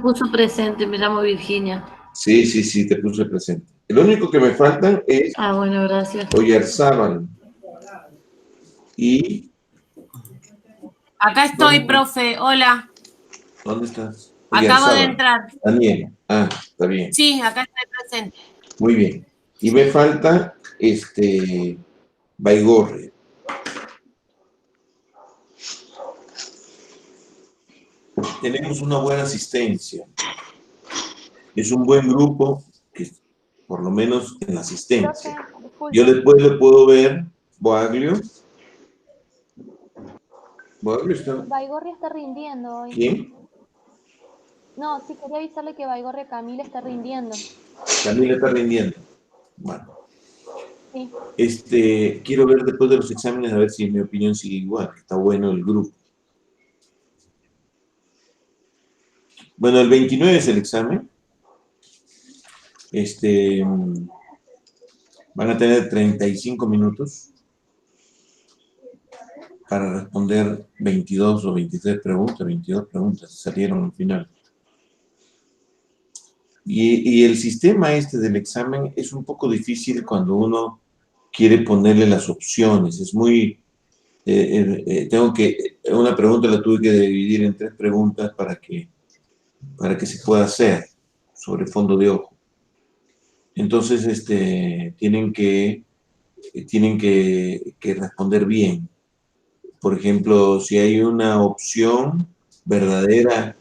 Puso presente, me llamo Virginia. Sí, sí, sí, te puse presente. Lo único que me faltan es Ah, bueno, gracias. Oyarzábal y... Acá estoy, profe. Hola. ¿Dónde estás? Acabo de Oyarzábal. entrar. Daniel. Ah, está bien. Sí, acá estoy presente. Muy bien. Y me falta Baigorre. Tenemos una buena asistencia. Es un buen grupo, que por lo menos en la asistencia. Yo después le puedo ver, Boaglio. Boaglio está... Baigorria está rindiendo hoy. ¿Quién? No, sí, quería avisarle que Baigorria Camila está rindiendo. Camila está rindiendo. Bueno. Sí. Quiero ver después de los exámenes a ver si mi opinión sigue igual. Está bueno el grupo. Bueno, el 29 es el examen. Van a tener 35 minutos para responder 22 o 23 preguntas. 22 preguntas salieron al final. Y el sistema del examen es un poco difícil cuando uno quiere ponerle las opciones. Es muy... una pregunta la tuve que dividir en 3 preguntas para que se pueda hacer sobre fondo de ojo. Entonces, tienen que responder bien. Por ejemplo, si hay una opción verdadera,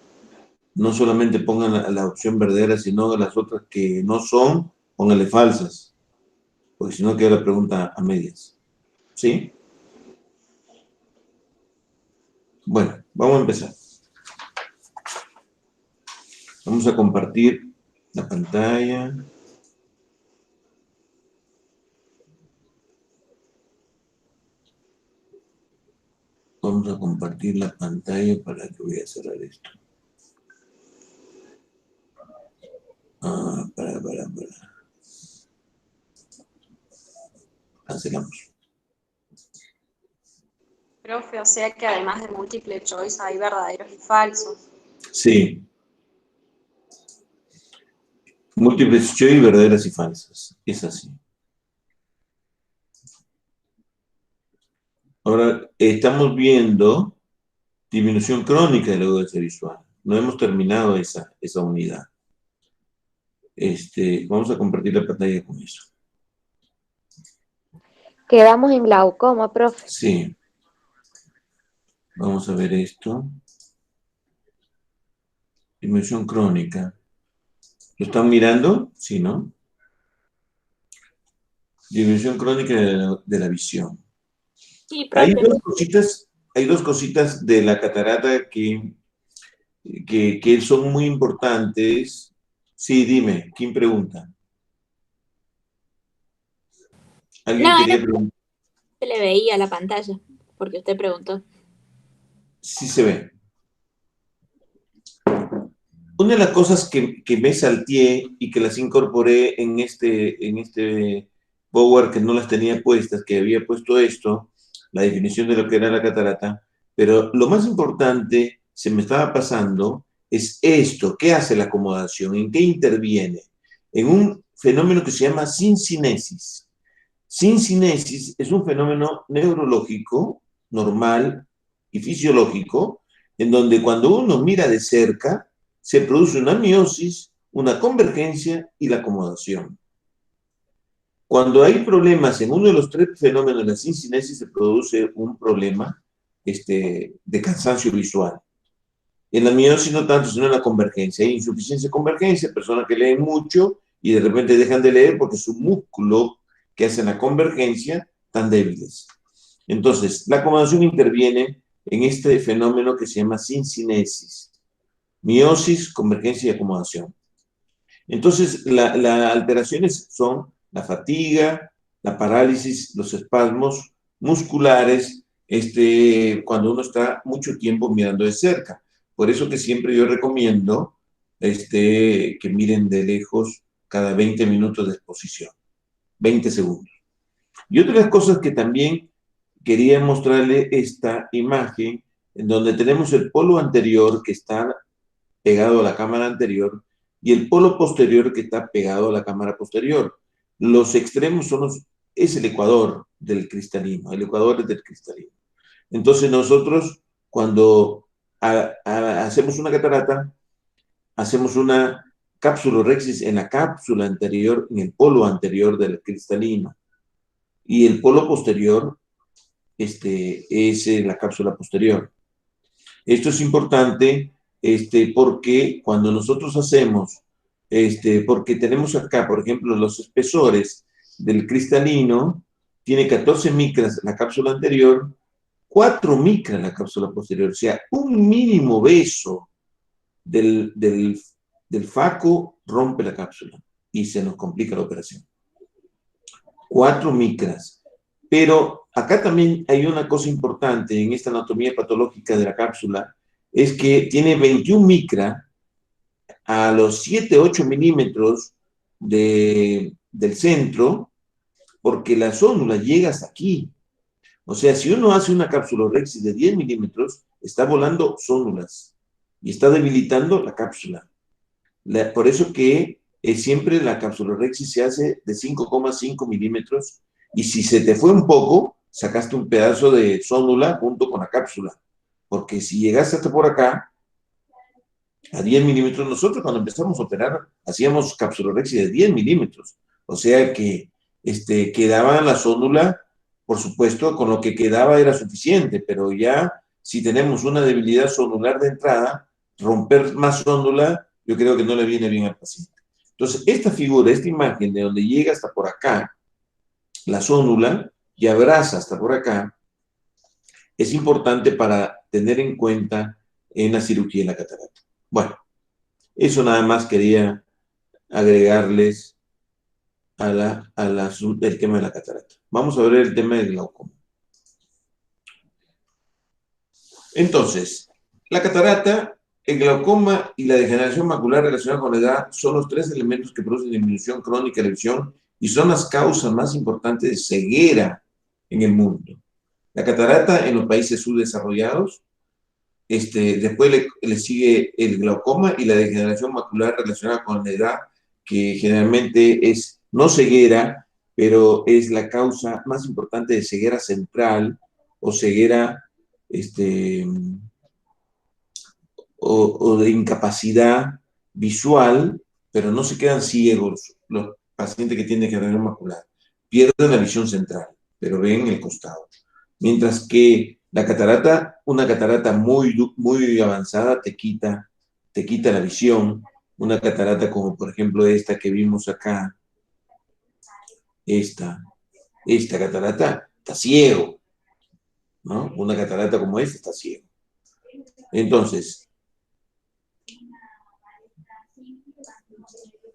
no solamente pongan la opción verdadera, sino las otras que no son, pónganle falsas, porque si no queda la pregunta a medias. ¿Sí? Bueno, vamos a empezar. Vamos a compartir la pantalla. Vamos a compartir la pantalla para que voy a cerrar esto. Para. Cancelamos. Profe, o sea que además de múltiple choice hay verdaderos y falsos. Sí. Múltiples choice, verdaderas y falsas. Es así. Ahora, estamos viendo disminución crónica de la audiencia visual. No hemos terminado esa unidad. Vamos a compartir la pantalla con eso. Quedamos en glaucoma, profe. Sí. Vamos a ver esto. Disminución crónica. ¿Lo están mirando? Sí, ¿no? Disminución crónica de la visión. Sí, profe. Hay dos cositas de la catarata que son muy importantes. Sí, dime, ¿quién pregunta? ¿Alguien quería preguntar? Se le veía la pantalla, porque usted preguntó. Sí se ve. Una de las cosas que me salteé y que las incorporé en este Power, que no las tenía puestas, que había puesto esto, la definición de lo que era la catarata, pero lo más importante, se me estaba pasando, es esto. ¿Qué hace la acomodación? ¿En qué interviene? En un fenómeno que se llama sincinesis. Sincinesis es un fenómeno neurológico, normal y fisiológico, en donde cuando uno mira de cerca, se produce una miosis, una convergencia y la acomodación. Cuando hay problemas en uno de los 3 fenómenos de la sincinesis, se produce un problema de cansancio visual. En la miosis no tanto, sino en la convergencia. Hay insuficiencia de convergencia, personas que leen mucho y de repente dejan de leer porque su músculo que hace la convergencia están débiles. Entonces, la acomodación interviene en este fenómeno que se llama sincinesis. Miosis, convergencia y acomodación. Entonces, las alteraciones son la fatiga, la parálisis, los espasmos musculares, cuando uno está mucho tiempo mirando de cerca. Por eso que siempre yo recomiendo que miren de lejos cada 20 minutos de exposición, 20 segundos. Y otra de las cosas que también quería mostrarle esta imagen, en donde tenemos el polo anterior que está pegado a la cámara anterior y el polo posterior que está pegado a la cámara posterior. Los extremos es el ecuador del cristalino, el ecuador es del cristalino. Entonces nosotros cuando hacemos una catarata, hacemos una capsulorhexis en la cápsula anterior, en el polo anterior del cristalino, y el polo posterior es la cápsula posterior. Esto es importante porque cuando nosotros hacemos, porque tenemos acá, por ejemplo, los espesores del cristalino, tiene 14 micras la cápsula anterior, 4 micras la cápsula posterior, o sea, un mínimo beso del faco rompe la cápsula y se nos complica la operación. 4 micras. Pero acá también hay una cosa importante en esta anatomía patológica de la cápsula, es que tiene 21 micras a los 7-8 milímetros del centro, porque la zónula llega hasta aquí. O sea, si uno hace una capsulorhexis de 10 milímetros, está volando zónulas y está debilitando la cápsula. Por eso que siempre la capsulorhexis se hace de 5,5 milímetros y si se te fue un poco, sacaste un pedazo de zónula junto con la cápsula. Porque si llegaste hasta por acá, a 10 milímetros, nosotros cuando empezamos a operar, hacíamos capsulorhexis de 10 milímetros. O sea que quedaba la zónula, por supuesto, con lo que quedaba era suficiente, pero ya si tenemos una debilidad zonular de entrada, romper más zónula, yo creo que no le viene bien al paciente. Entonces, esta figura, esta imagen de donde llega hasta por acá, la zónula, y abraza hasta por acá, es importante para tener en cuenta en la cirugía de la catarata. Bueno, eso nada más quería agregarles el tema de la catarata. Vamos a ver el tema del glaucoma. Entonces, la catarata, el glaucoma y la degeneración macular relacionada con la edad son los 3 elementos que producen disminución crónica de la visión y son las causas más importantes de ceguera en el mundo. La catarata en los países subdesarrollados, después le sigue el glaucoma y la degeneración macular relacionada con la edad, que generalmente es no ceguera, pero es la causa más importante de ceguera central o ceguera o de incapacidad visual, pero no se quedan ciegos los pacientes que tienen degeneración macular. Pierden la visión central, pero ven el costado. Mientras que la catarata, una catarata muy, muy avanzada te quita la visión. Una catarata como por ejemplo esta que vimos acá, esta catarata está ciego, ¿no? Una catarata como esta está ciego. Entonces,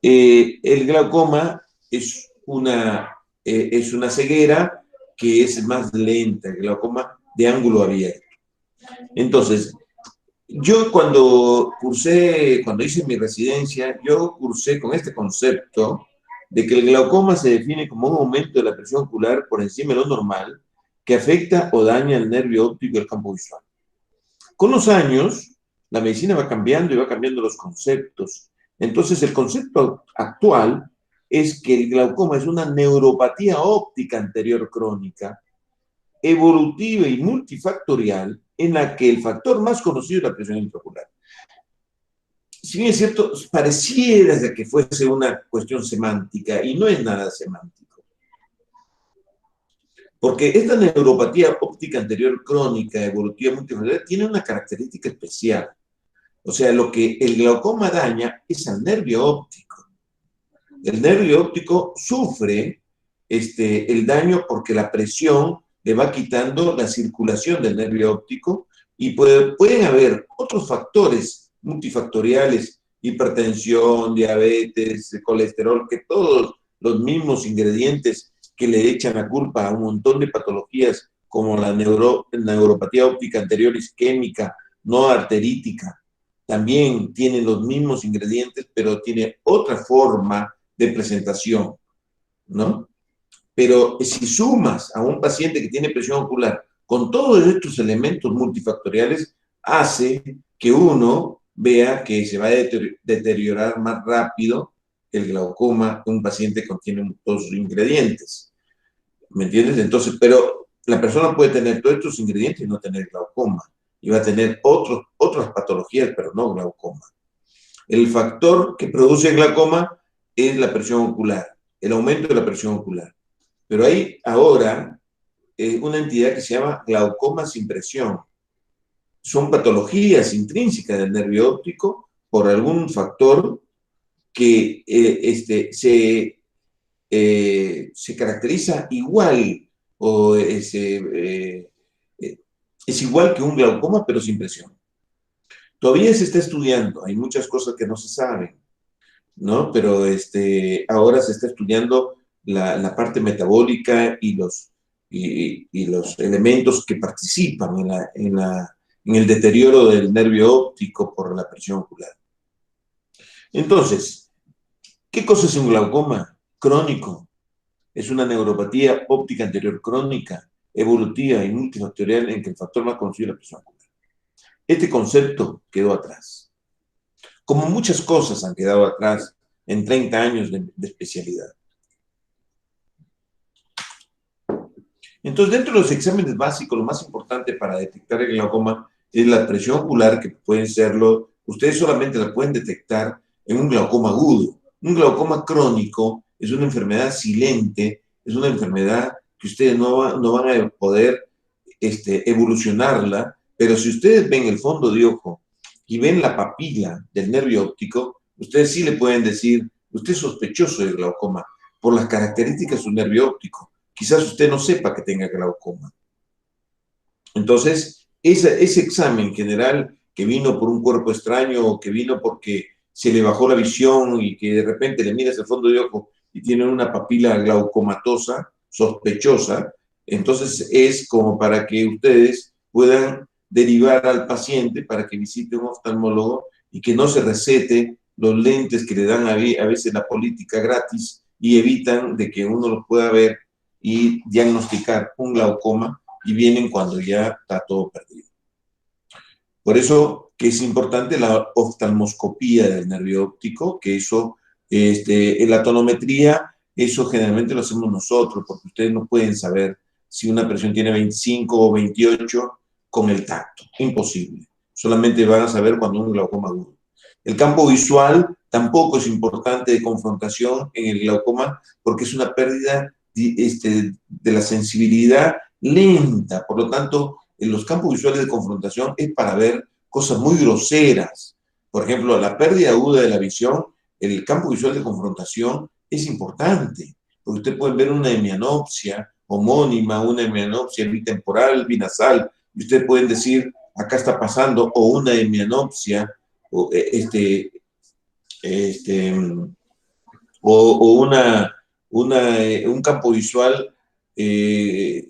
el glaucoma es una ceguera que es más lenta, el glaucoma de ángulo abierto. Entonces, yo cuando hice mi residencia, yo cursé con este concepto de que el glaucoma se define como un aumento de la presión ocular por encima de lo normal que afecta o daña el nervio óptico y el campo visual. Con los años, la medicina va cambiando y va cambiando los conceptos. Entonces, el concepto actual es que el glaucoma es una neuropatía óptica anterior crónica, evolutiva y multifactorial, en la que el factor más conocido es la presión intraocular. Si bien es cierto, pareciera que fuese una cuestión semántica, y no es nada semántico. Porque esta neuropatía óptica anterior crónica, evolutiva multifactorial, tiene una característica especial. O sea, lo que el glaucoma daña es al nervio óptico. El nervio óptico sufre el daño porque la presión le va quitando la circulación del nervio óptico y pueden haber otros factores multifactoriales, hipertensión, diabetes, colesterol, que todos los mismos ingredientes que le echan la culpa a un montón de patologías como la neuropatía óptica anterior isquémica, no arterítica, también tienen los mismos ingredientes, pero tiene otra forma de presentación, ¿no? Pero si sumas a un paciente que tiene presión ocular con todos estos elementos multifactoriales, hace que uno vea que se va a deteriorar más rápido el glaucoma de un paciente que contiene todos sus ingredientes. ¿Me entiendes? Entonces, pero la persona puede tener todos estos ingredientes y no tener glaucoma. Y va a tener otras patologías, pero no glaucoma. El factor que produce el glaucoma es la presión ocular, el aumento de la presión ocular. Pero hay ahora una entidad que se llama glaucoma sin presión. Son patologías intrínsecas del nervio óptico por algún factor que se caracteriza igual o es igual que un glaucoma, pero sin presión. Todavía se está estudiando, hay muchas cosas que no se saben, ¿no? Pero ahora se está estudiando la parte metabólica y los elementos que participan en el deterioro del nervio óptico por la presión ocular. Entonces, ¿qué cosa es un glaucoma crónico? Es una neuropatía óptica anterior crónica, evolutiva y multifactorial en que el factor más conocido es la presión ocular. Este concepto quedó atrás. Como muchas cosas han quedado atrás en 30 años de especialidad. Entonces, dentro de los exámenes básicos, lo más importante para detectar el glaucoma es la presión ocular, que pueden serlo, ustedes solamente la pueden detectar en un glaucoma agudo. Un glaucoma crónico es una enfermedad silente, es una enfermedad que ustedes no van a poder evolucionarla, pero si ustedes ven el fondo de ojo y ven la papila del nervio óptico, ustedes sí le pueden decir, usted es sospechoso de glaucoma por las características de su nervio óptico. Quizás usted no sepa que tenga glaucoma. Entonces, ese examen general que vino por un cuerpo extraño o que vino porque se le bajó la visión y que de repente le miras el fondo de ojo y tiene una papila glaucomatosa, sospechosa, entonces es como para que ustedes puedan derivar al paciente para que visite un oftalmólogo y que no se recete los lentes que le dan a veces la política gratis y evitan de que uno los pueda ver y diagnosticar un glaucoma y vienen cuando ya está todo perdido. Por eso que es importante la oftalmoscopía del nervio óptico, que eso, en la tonometría, eso generalmente lo hacemos nosotros, porque ustedes no pueden saber si una presión tiene 25 o 28 con el tacto. Imposible. Solamente van a saber cuando un glaucoma agudo. El campo visual tampoco es importante de confrontación en el glaucoma, porque es una pérdida de la sensibilidad lenta. Por lo tanto, en los campos visuales de confrontación es para ver cosas muy groseras. Por ejemplo, la pérdida aguda de la visión, el campo visual de confrontación es importante, porque usted puede ver una hemianopsia homónima, una hemianopsia bitemporal, binasal, y ustedes pueden decir, acá está pasando, o una hemianopsia, o un campo visual,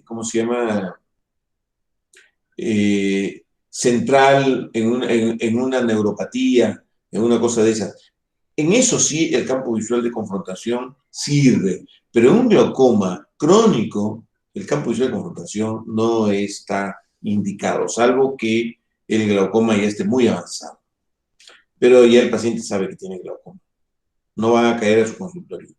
¿cómo se llama? Central en una neuropatía, en una cosa de esas. En eso sí, el campo visual de confrontación sirve, pero en un glaucoma crónico, el campo visual de confrontación no está indicado, salvo que el glaucoma ya esté muy avanzado. Pero ya el paciente sabe que tiene glaucoma. No van a caer a su consultorio.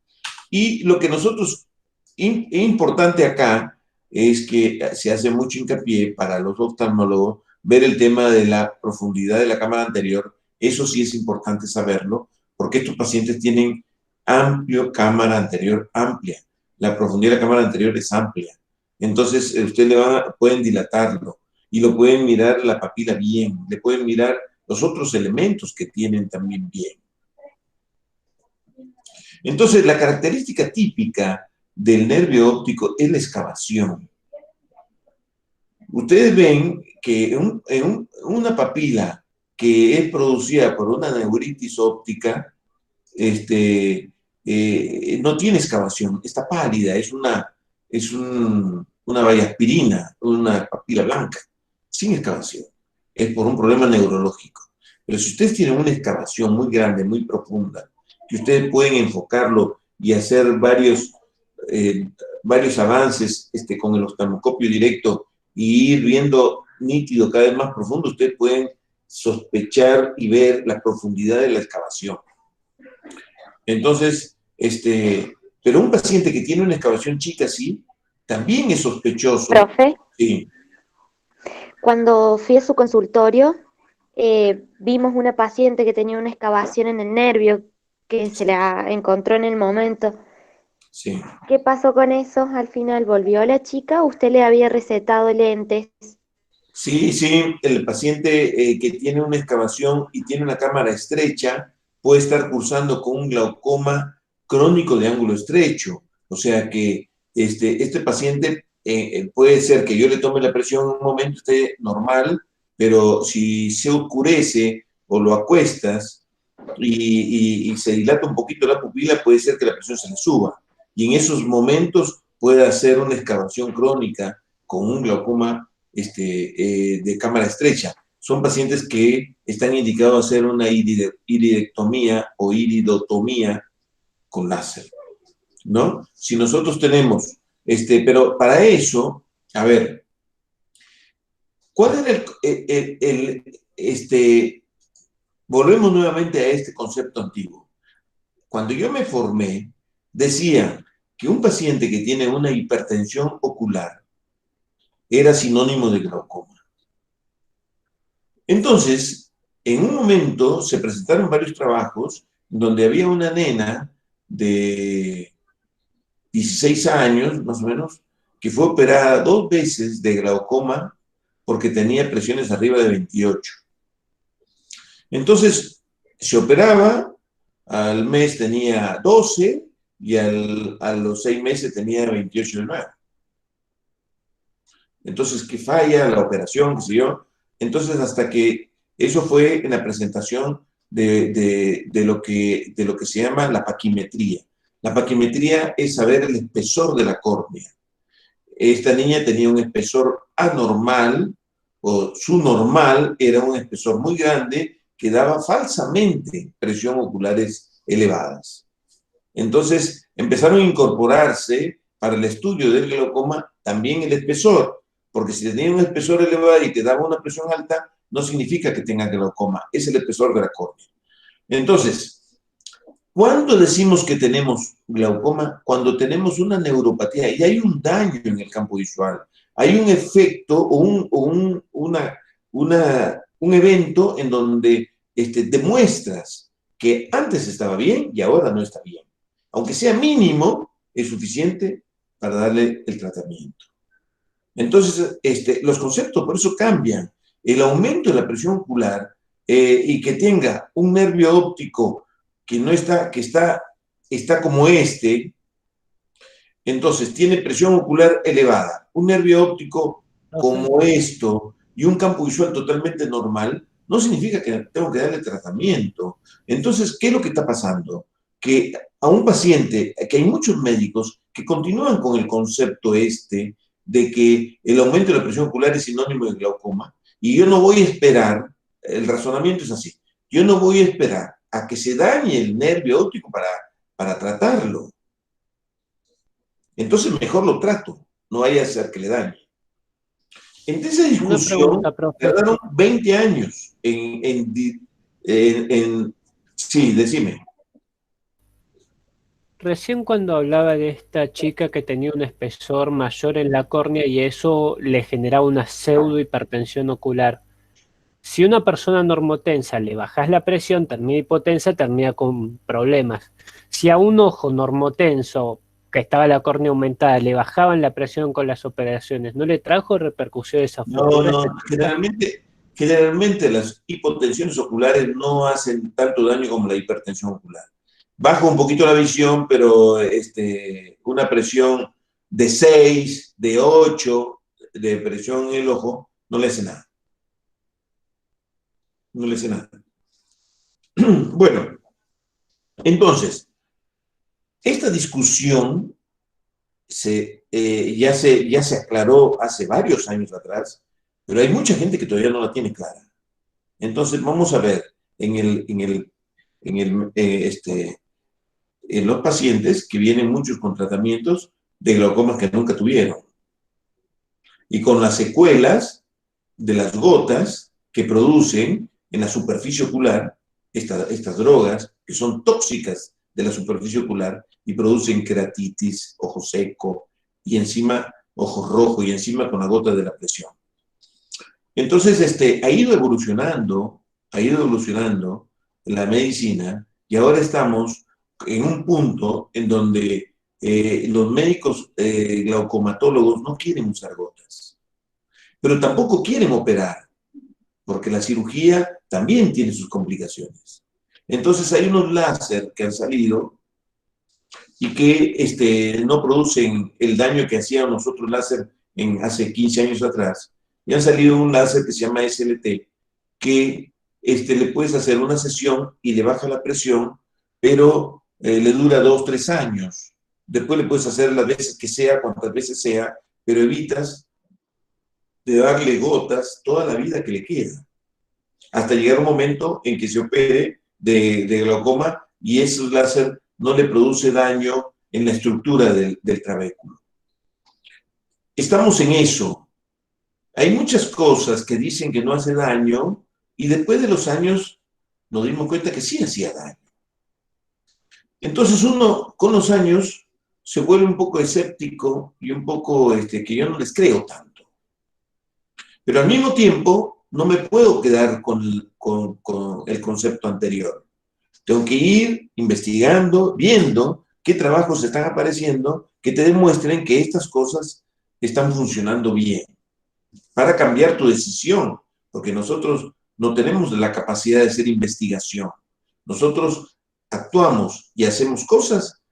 Y lo que nosotros, importante acá, es que se hace mucho hincapié para los oftalmólogos ver el tema de la profundidad de la cámara anterior. Eso sí es importante saberlo, porque estos pacientes tienen cámara anterior amplia. La profundidad de la cámara anterior es amplia. Entonces, ustedes pueden dilatarlo y lo pueden mirar la papila bien, le pueden mirar los otros elementos que tienen también bien. Entonces, la característica típica del nervio óptico es la excavación. Ustedes ven que en una papila que es producida por una neuritis óptica, no tiene excavación, está pálida, es una vallaspirina, una papila blanca, sin excavación. Es por un problema neurológico. Pero si ustedes tienen una excavación muy grande, muy profunda, que ustedes pueden enfocarlo y hacer varios avances con el oftalmoscopio directo y ir viendo nítido cada vez más profundo, ustedes pueden sospechar y ver la profundidad de la excavación. Entonces, pero un paciente que tiene una excavación chica así, también es sospechoso. Profe, Sí, cuando fui a su consultorio, vimos una paciente que tenía una excavación en el nervio que se la encontró en el momento. sí. ¿Qué pasó con eso? Al final, ¿volvió la chica o usted le había recetado lentes? Sí, sí, el paciente que tiene una excavación y tiene una cámara estrecha puede estar cursando con un glaucoma crónico de ángulo estrecho. O sea que este paciente puede ser que yo le tome la presión en un momento, esté normal, pero si se oscurece o lo acuestas y se dilata un poquito la pupila, puede ser que la presión se le suba. Y en esos momentos puede hacer una excavación crónica con un glaucoma de cámara estrecha. Son pacientes que están indicados a hacer una iridectomía o iridotomía con láser, ¿no? Si nosotros tenemos, pero para eso, a ver, ¿cuál era volvemos nuevamente a este concepto antiguo. Cuando yo me formé, decía que un paciente que tiene una hipertensión ocular era sinónimo de glaucoma. Entonces, en un momento se presentaron varios trabajos donde había una nena de 16 años, más o menos, que fue operada 2 veces de glaucoma porque tenía presiones arriba de 28. Entonces, se operaba, al mes tenía 12 y a los 6 meses tenía 28 de nuevo. Entonces, ¿qué falla la operación? ¿Qué sé yo? Entonces, hasta que eso fue en la presentación de lo que se llama la paquimetría. La paquimetría es saber el espesor de la córnea. Esta niña tenía un espesor anormal, o su normal era un espesor muy grande que daba falsamente presión oculares elevadas. Entonces, empezaron a incorporarse para el estudio del glaucoma también el espesor, porque si tenía un espesor elevado y te daba una presión alta, no significa que tenga glaucoma, es el espesor de la córnea. Entonces, ¿cuándo decimos que tenemos glaucoma? Cuando tenemos una neuropatía y hay un daño en el campo visual, hay un efecto o un evento en donde demuestras que antes estaba bien y ahora no está bien. Aunque sea mínimo, es suficiente para darle el tratamiento. Entonces, los conceptos por eso cambian. El aumento de la presión ocular y que tenga un nervio óptico que está como entonces tiene presión ocular elevada, un nervio óptico como esto y un campo visual totalmente normal, no significa que tengo que darle tratamiento. Entonces, ¿qué es lo que está pasando? Que a un paciente, que hay muchos médicos que continúan con el concepto de que el aumento de la presión ocular es sinónimo de glaucoma, y yo no voy a esperar, el razonamiento es así, yo no voy a esperar a que se dañe el nervio óptico para tratarlo. Entonces mejor lo trato, no vaya a ser que le dañe. En esa discusión tardaron 20 años sí, decime. Recién cuando hablaba de esta chica que tenía un espesor mayor en la córnea y eso le generaba una pseudo hipertensión ocular. Si una persona normotensa le bajas la presión, termina hipotensa, termina con problemas. Si a un ojo normotenso que estaba la córnea aumentada le bajaban la presión con las operaciones, ¿no le trajo repercusiones a futuro? No, generalmente las hipotensiones oculares no hacen tanto daño como la hipertensión ocular. Baja un poquito la visión, pero una presión de 6, de 8 de presión en el ojo no le hace nada. No le hace nada. Bueno, entonces, esta discusión ya se aclaró hace varios años atrás, pero hay mucha gente que todavía no la tiene clara. Entonces, vamos a ver en los pacientes que vienen muchos con tratamientos de glaucomas que nunca tuvieron y con las secuelas de las gotas que producen en la superficie ocular, estas drogas que son tóxicas de la superficie ocular y producen queratitis, ojo seco y encima ojo rojo y encima con la gota de la presión. Entonces, ha ido evolucionando la medicina y ahora estamos en un punto en donde los médicos glaucomatólogos no quieren usar gotas, pero tampoco quieren operar, porque la cirugía también tiene sus complicaciones. Entonces hay unos láser que han salido y que no producen el daño que hacían nosotros láser hace 15 años atrás. Y han salido un láser que se llama SLT, que le puedes hacer una sesión y le baja la presión, pero le dura 2, 3 años. Después le puedes hacer las veces que sea, cuantas veces sea, pero evitas de darle gotas toda la vida que le queda, hasta llegar un momento en que se opere de glaucoma y ese láser no le produce daño en la estructura del trabéculo. Estamos en eso. Hay muchas cosas que dicen que no hace daño y después de los años nos dimos cuenta que sí hacía daño. Entonces uno con los años se vuelve un poco escéptico y un poco que yo no les creo tanto. Pero al mismo tiempo no me puedo quedar con el concepto anterior. Tengo que ir investigando, viendo qué trabajos están apareciendo que te demuestren que estas cosas están funcionando bien, para cambiar tu decisión, porque nosotros no tenemos la capacidad de hacer investigación. Nosotros actuamos y hacemos cosas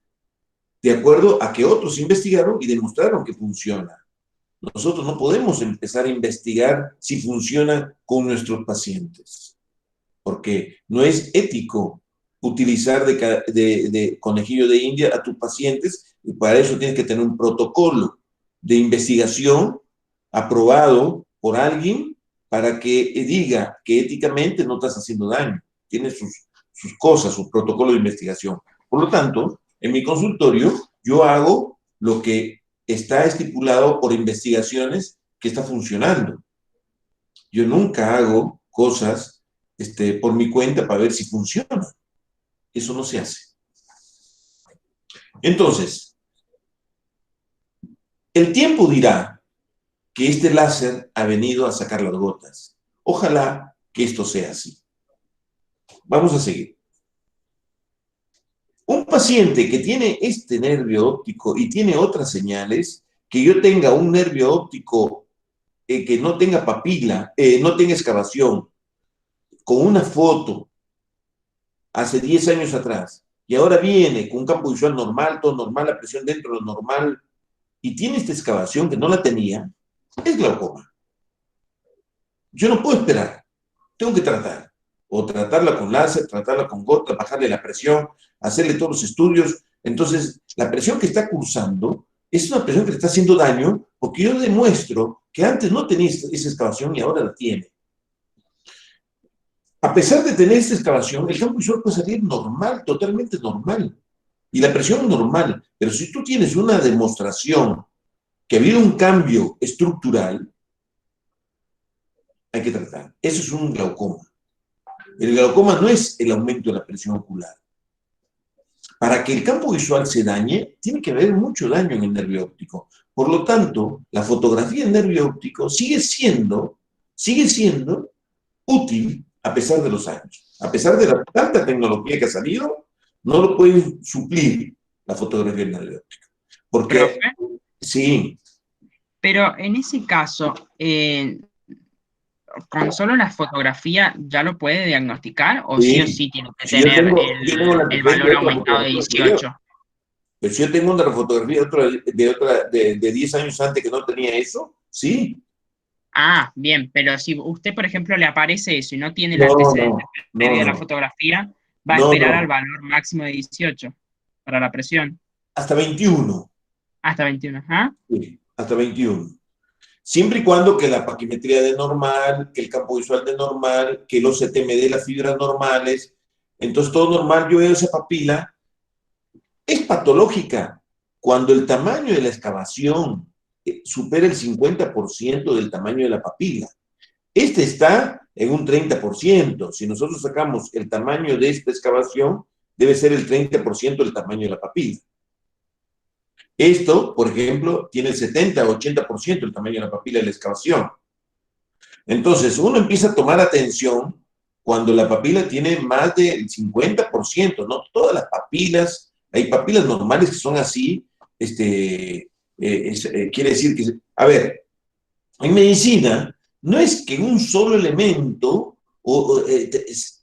de acuerdo a que otros investigaron y demostraron que funciona. Nosotros no podemos empezar a investigar si funciona con nuestros pacientes, porque no es ético utilizar de conejillo de India a tus pacientes, y para eso tienes que tener un protocolo de investigación aprobado por alguien para que diga que éticamente no estás haciendo daño. Tiene sus cosas, su protocolo de investigación. Por lo tanto, en mi consultorio yo hago lo que está estipulado por investigaciones que está funcionando. Yo nunca hago cosas por mi cuenta para ver si funciona. Eso no se hace. Entonces, el tiempo dirá que este láser ha venido a sacar las gotas. Ojalá que esto sea así. Vamos a seguir. Un paciente que tiene este nervio óptico y tiene otras señales, que yo tenga un nervio óptico que no tenga papila, no tenga excavación, con una foto hace 10 años atrás, y ahora viene con un campo visual normal, todo normal, la presión dentro de lo normal, y tiene esta excavación que no la tenía, es glaucoma. Yo no puedo esperar, tengo que tratar. O tratarla con láser, tratarla con gota, bajarle la presión, hacerle todos los estudios. Entonces, la presión que está cursando es una presión que le está haciendo daño porque yo demuestro que antes no tenía esa excavación y ahora la tiene. A pesar de tener esta excavación, el campo visual puede salir normal, totalmente normal. Y la presión normal. Pero si tú tienes una demostración que ha habido un cambio estructural, hay que tratar. Eso es un glaucoma. El glaucoma no es el aumento de la presión ocular. Para que el campo visual se dañe, tiene que haber mucho daño en el nervio óptico. Por lo tanto, la fotografía en nervio óptico sigue siendo útil a pesar de los años. A pesar de la tanta tecnología que ha salido, no lo puede suplir la fotografía en nervio óptico. Porque, ¿Profe? Sí. Pero en ese caso, ¿con solo la fotografía ya lo puede diagnosticar o sí o sí tiene que Si yo tener tengo el valor aumentado de 18? Pero si yo tengo una fotografía de 10 años antes que no tenía eso, sí. Ah, bien, pero si usted, por ejemplo, le aparece eso y no tiene el antecedente previo de la fotografía, va a esperar al valor máximo de 18 para la presión. Hasta 21. Hasta 21, ¿ajá? Sí, hasta 21. Siempre y cuando que la paquimetría de normal, que el campo visual de normal, que el OCT me dé las fibras normales. Entonces todo normal, yo veo esa papila. Es patológica cuando el tamaño de la excavación supera el 50% del tamaño de la papila. Está en un 30%. Si nosotros sacamos el tamaño de esta excavación, debe ser el 30% del tamaño de la papila. Esto, por ejemplo, tiene el 70 o 80% del tamaño de la papila de la excavación. Entonces, uno empieza a tomar atención cuando la papila tiene más del 50%, no todas las papilas, hay papilas normales que son así, quiere decir que, a ver, en medicina, no es que un solo elemento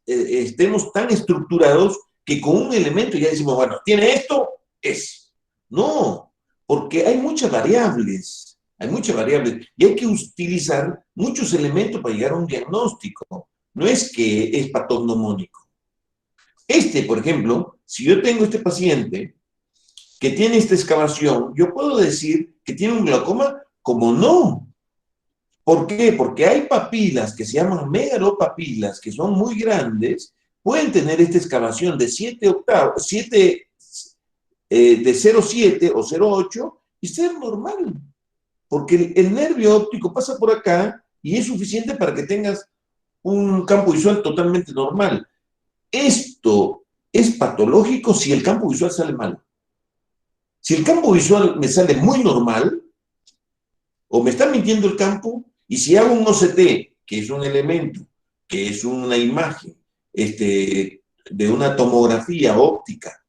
estemos tan estructurados que con un elemento ya decimos, bueno, tiene esto, es. No, porque hay muchas variables, y hay que utilizar muchos elementos para llegar a un diagnóstico. No es que es patognomónico. Por ejemplo, si yo tengo este paciente que tiene esta excavación, yo puedo decir que tiene un glaucoma como no. ¿Por qué? Porque hay papilas que se llaman megalopapilas, que son muy grandes, pueden tener esta excavación de 0,7 o 0,8 y ser normal. Porque el nervio óptico pasa por acá y es suficiente para que tengas un campo visual totalmente normal. Esto es patológico si el campo visual sale mal. Si el campo visual me sale muy normal, o me está mintiendo el campo, y si hago un OCT, que es un elemento, que es una imagen, de una tomografía óptica,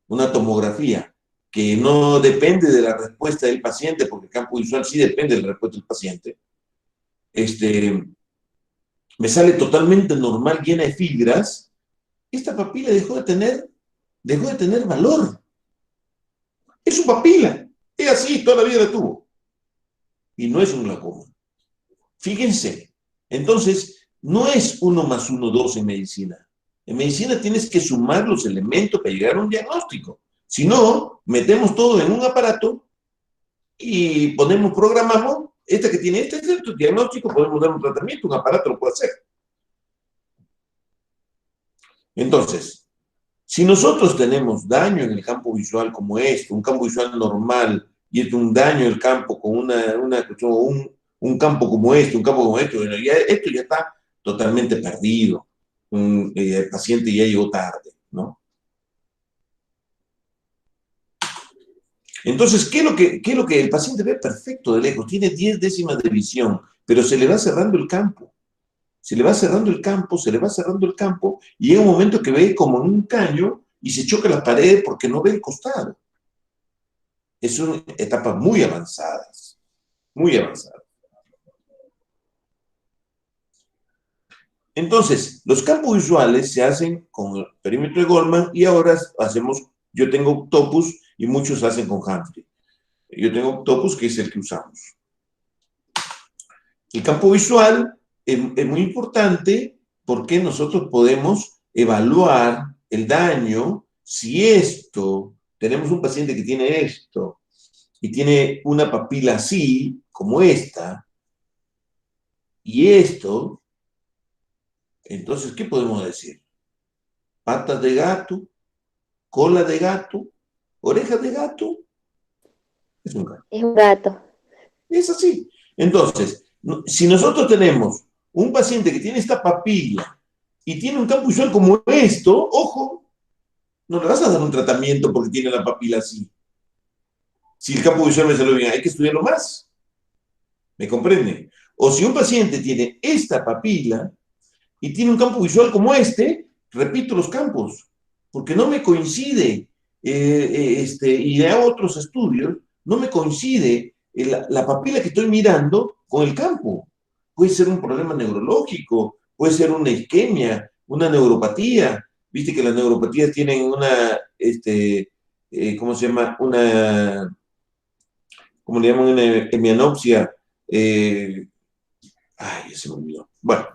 una tomografía que no depende de la respuesta del paciente, porque el campo visual sí depende de la respuesta del paciente, me sale totalmente normal, llena de fibras, esta papila dejó de tener valor. Es su papila, es así, toda la vida la tuvo. Y no es un glaucoma. Fíjense, entonces, no es 1 más 1, 2 en medicina. En medicina tienes que sumar los elementos para llegar a un diagnóstico. Si no, metemos todo en un aparato y programamos, esta que tiene este diagnóstico, podemos dar un tratamiento, un aparato lo puede hacer. Entonces, si nosotros tenemos daño en el campo visual como un campo visual normal, y es un daño en el campo con un campo como este, bueno, esto ya está totalmente perdido. El paciente ya llegó tarde, ¿no? Entonces, ¿qué es lo que el paciente ve perfecto de lejos? Tiene 10 décimas de visión, pero se le va cerrando el campo. Se le va cerrando el campo, y llega un momento que ve como en un caño y se choca la pared porque no ve el costado. Son etapas muy avanzadas, muy avanzadas. Entonces, los campos visuales se hacen con el perímetro de Goldman y ahora yo tengo Octopus y muchos hacen con Humphrey. Yo tengo Octopus, que es el que usamos. El campo visual es muy importante porque nosotros podemos evaluar el daño si tenemos un paciente que tiene esto y tiene una papila así, como esta, y esto. Entonces, ¿qué podemos decir? Patas de gato, cola de gato, orejas de gato. Es un gato. Es un gato. Es así. Entonces, si nosotros tenemos un paciente que tiene esta papila y tiene un campo visual como esto, ojo, no le vas a dar un tratamiento porque tiene la papila así. Si el campo visual me salió bien, hay que estudiarlo más. ¿Me comprenden? O si un paciente tiene esta papila y tiene un campo visual como repito los campos, porque no me coincide, y de otros estudios, no me coincide la papila que estoy mirando con el campo. Puede ser un problema neurológico, puede ser una isquemia, una neuropatía. Viste que las neuropatías tienen una, ¿cómo se llama? ¿Cómo le llaman? Una hemianopsia. Ya se me olvidó. Bueno.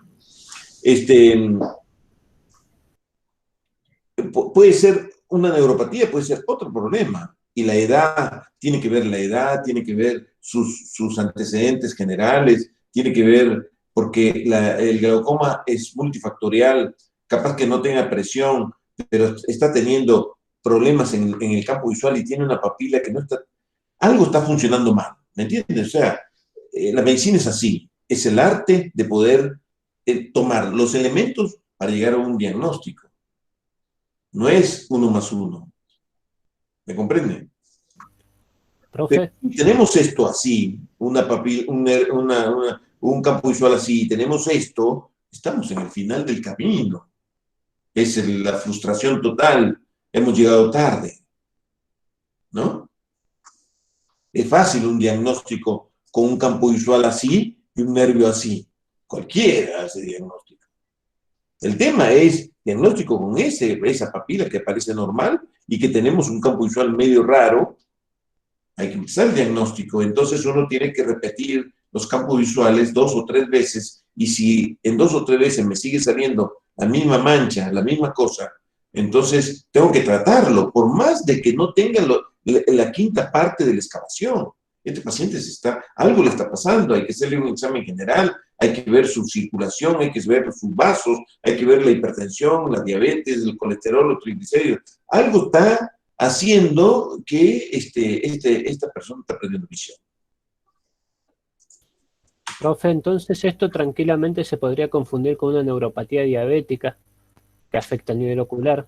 Puede ser una neuropatía, puede ser otro problema. Y la edad, tiene que ver sus antecedentes generales, tiene que ver, porque el glaucoma es multifactorial, capaz que no tenga presión, pero está teniendo problemas en el campo visual y tiene una papila que no está, algo está funcionando mal, ¿me entiendes? O sea, la medicina es así, es el arte de poder tomar los elementos para llegar a un diagnóstico. No es 1 más 1. ¿Me comprende? Profe. Tenemos esto así, un campo visual así, tenemos esto, estamos en el final del camino. Es la frustración total, hemos llegado tarde, ¿no? Es fácil un diagnóstico con un campo visual así y un nervio así. Cualquiera hace diagnóstico. El tema es diagnóstico con esa papila que parece normal y que tenemos un campo visual medio raro. Hay que empezar el diagnóstico. Entonces uno tiene que repetir los campos visuales 2 o 3 veces, y si en 2 o 3 veces me sigue saliendo la misma mancha, la misma cosa, entonces tengo que tratarlo, por más de que no tenga la quinta parte de la excavación. Este paciente algo le está pasando, hay que hacerle un examen general, hay que ver su circulación, hay que ver sus vasos, hay que ver la hipertensión, la diabetes, el colesterol, los triglicéridos. Algo está haciendo que esta persona está perdiendo visión. Profe, entonces esto tranquilamente se podría confundir con una neuropatía diabética que afecta el nivel ocular.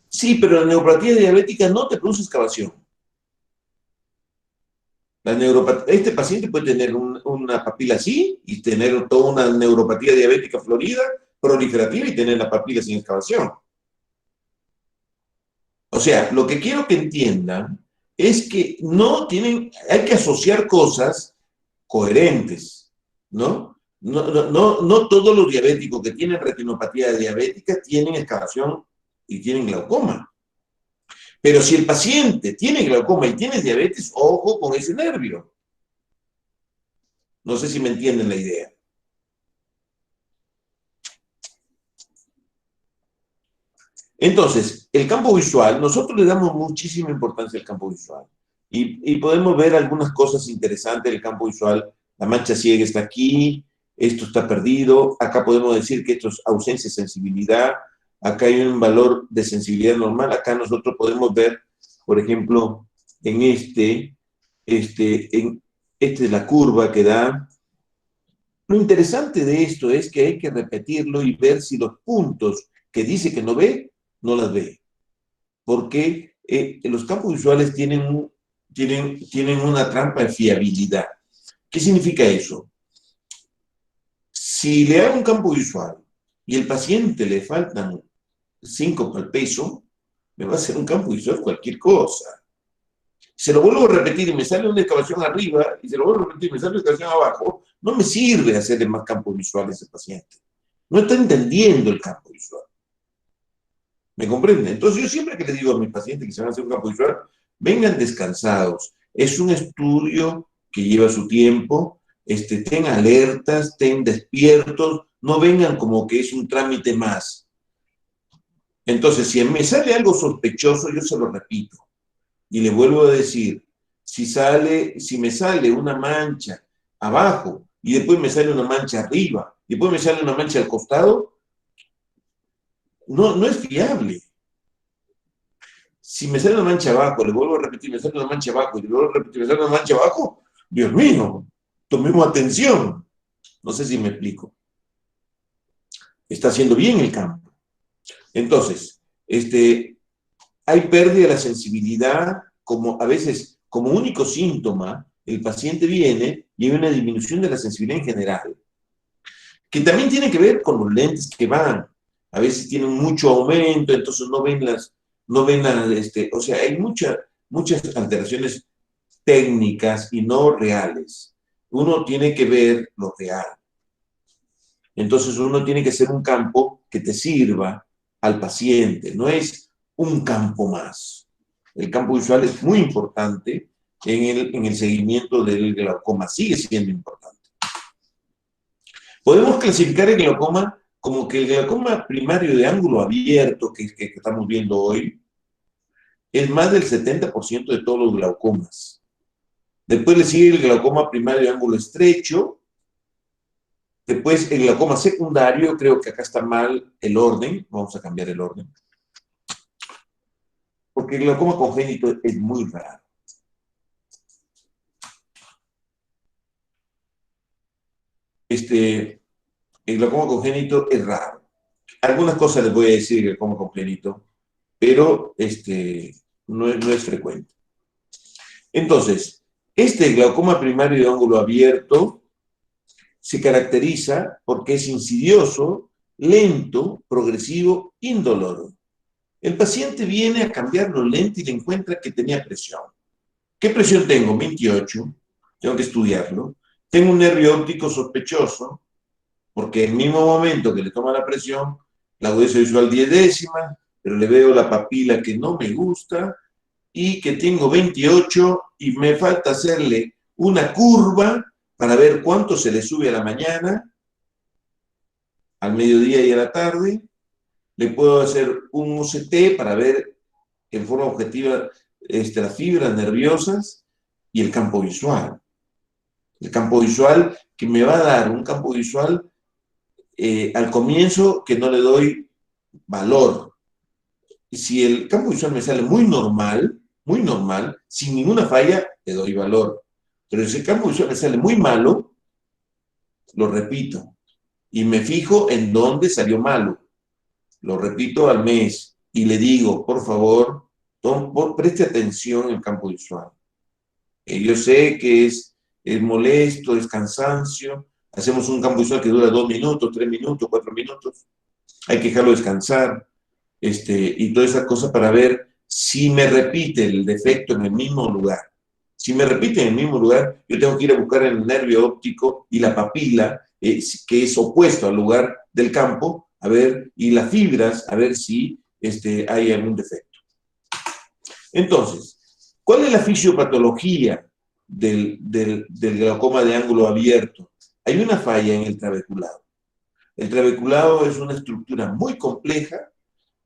Sí, pero la neuropatía diabética no te produce excavación. Este paciente puede tener una papila así y tener toda una neuropatía diabética florida, proliferativa, y tener la papila sin excavación. O sea, lo que quiero que entiendan es que hay que asociar cosas coherentes, ¿no? No todos los diabéticos que tienen retinopatía diabética tienen excavación y tienen glaucoma. Pero si el paciente tiene glaucoma y tiene diabetes, ojo con ese nervio. No sé si me entienden la idea. Entonces, el campo visual, nosotros le damos muchísima importancia al campo visual. Y podemos ver algunas cosas interesantes del campo visual. La mancha ciega está aquí, esto está perdido. Acá podemos decir que esto es ausencia de sensibilidad. Acá hay un valor de sensibilidad normal. Acá nosotros podemos ver, por ejemplo, en esta es la curva que da. Lo interesante de esto es que hay que repetirlo y ver si los puntos que dice que no ve, no las ve. Porque los campos visuales tienen una trampa de fiabilidad. ¿Qué significa eso? Si le hago un campo visual y al paciente le faltan 5 para el peso, me va a hacer un campo visual cualquier cosa. Se lo vuelvo a repetir y me sale una excavación arriba, y se lo vuelvo a repetir y me sale una excavación abajo, no me sirve hacerle más campo visual a ese paciente. No está entendiendo el campo visual. ¿Me comprende? Entonces yo siempre que le digo a mis pacientes que se van a hacer un campo visual, vengan descansados. Es un estudio que lleva su tiempo, estén alertas, estén despiertos, no vengan como que es un trámite más. Entonces, si me sale algo sospechoso, yo se lo repito. Y le vuelvo a decir, si me sale una mancha abajo, y después me sale una mancha arriba, y después me sale una mancha al costado, no es fiable. Si me sale una mancha abajo, le vuelvo a repetir, me sale una mancha abajo, y le vuelvo a repetir, me sale una mancha abajo, Dios mío, tomemos atención. No sé si me explico. Está haciendo bien el campo. Entonces, hay pérdida de la sensibilidad, a veces, como único síntoma, el paciente viene y hay una disminución de la sensibilidad en general, que también tiene que ver con los lentes que van. A veces tienen mucho aumento, entonces o sea, hay muchas alteraciones técnicas y no reales. Uno tiene que ver lo real. Entonces uno tiene que hacer un campo que te sirva al paciente, no es un campo más. El campo visual es muy importante en el seguimiento del glaucoma, sigue siendo importante. Podemos clasificar el glaucoma como que el glaucoma primario de ángulo abierto que estamos viendo hoy es más del 70% de todos los glaucomas. Después le sigue el glaucoma primario de ángulo estrecho. Después el glaucoma secundario, creo que acá está mal el orden, vamos a cambiar el orden. Porque el glaucoma congénito es muy raro. El glaucoma congénito es raro. Algunas cosas les voy a decir del glaucoma congénito, pero no es frecuente. Entonces, este glaucoma primario de ángulo abierto se caracteriza porque es insidioso, lento, progresivo, indoloro. El paciente viene a cambiar lo lento y le encuentra que tenía presión. ¿Qué presión tengo? 28. Tengo que estudiarlo. Tengo un nervio óptico sospechoso, porque en el mismo momento que le toma la presión, la agudeza visual 10 décimas, pero le veo la papila que no me gusta, y que tengo 28 y me falta hacerle una curva para ver cuánto se le sube a la mañana, al mediodía y a la tarde. Le puedo hacer un OCT para ver en forma objetiva las fibras nerviosas y el campo visual. El campo visual que me va a dar un campo visual al comienzo que no le doy valor. Y si el campo visual me sale muy normal, sin ninguna falla, le doy valor. Pero si el campo visual me sale muy malo, lo repito. Y me fijo en dónde salió malo. Lo repito al mes. Y le digo, por favor, preste atención al campo visual. Yo sé que es molesto, es cansancio. Hacemos un campo visual que dura 2 minutos, 3 minutos, 4 minutos. Hay que dejarlo descansar. Y toda esa cosa para ver si me repite el defecto en el mismo lugar. Si me repite en el mismo lugar, yo tengo que ir a buscar el nervio óptico y la papila, que es opuesto al lugar del campo, a ver, y las fibras, a ver si hay algún defecto. Entonces, ¿cuál es la fisiopatología del glaucoma de ángulo abierto? Hay una falla en el trabeculado. El trabeculado es una estructura muy compleja,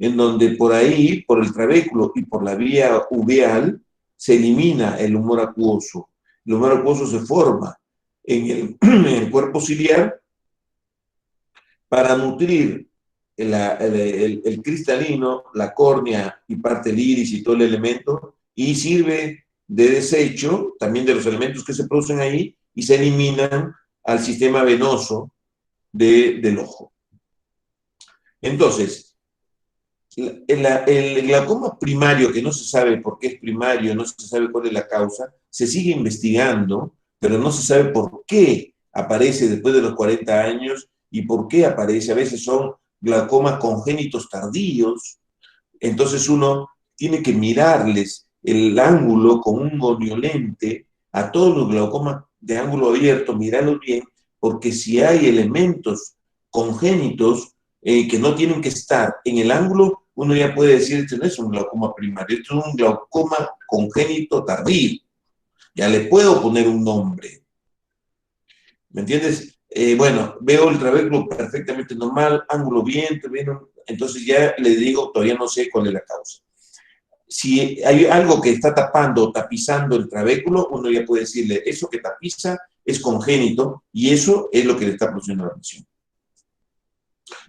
en donde por ahí, por el trabéculo y por la vía uveal, se elimina el humor acuoso. El humor acuoso se forma en el cuerpo ciliar para nutrir el cristalino, la córnea y parte del iris y todo el elemento, y sirve de desecho también de los elementos que se producen ahí y se eliminan al sistema venoso del ojo. Entonces, el glaucoma primario, que no se sabe por qué es primario, no se sabe cuál es la causa, se sigue investigando, pero no se sabe por qué aparece después de los 40 años y por qué aparece. A veces son glaucomas congénitos tardíos, entonces uno tiene que mirarles el ángulo con un goniolente a todos los glaucomas de ángulo abierto, mirarlos bien, porque si hay elementos congénitos que no tienen que estar en el ángulo, uno ya puede decir, este no es un glaucoma primario, esto es un glaucoma congénito tardío. Ya le puedo poner un nombre. ¿Me entiendes? Bueno, veo el trabéculo perfectamente normal, ángulo bien, entonces ya le digo, todavía no sé cuál es la causa. Si hay algo que está tapando o tapizando el trabéculo, uno ya puede decirle, eso que tapiza es congénito y eso es lo que le está produciendo la lesión.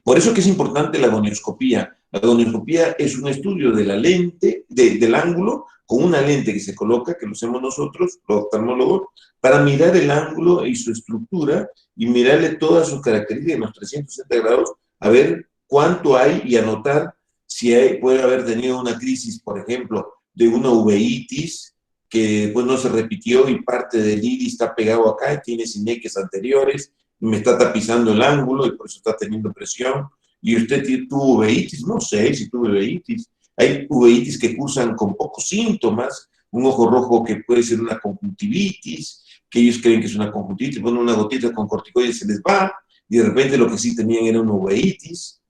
Por eso que es importante la gonioscopía. La gonioscopía es un estudio de la lente, del ángulo, con una lente que se coloca, que lo hacemos nosotros, los oftalmólogos, para mirar el ángulo y su estructura y mirarle todas sus características en los 360 grados, a ver cuánto hay y anotar si puede haber tenido una crisis, por ejemplo, de una uveitis, que después no se repitió y parte del iris está pegado acá y tiene sinequias anteriores, y me está tapizando el ángulo y por eso está teniendo presión. ¿Y usted tuvo uveitis? No sé si tuvo uveitis. Hay uveitis que cursan con pocos síntomas, un ojo rojo que puede ser una conjuntivitis, que ellos creen que es una conjuntivitis, ponen una gotita con corticoides y se les va, y de repente lo que sí tenían era una uveitis,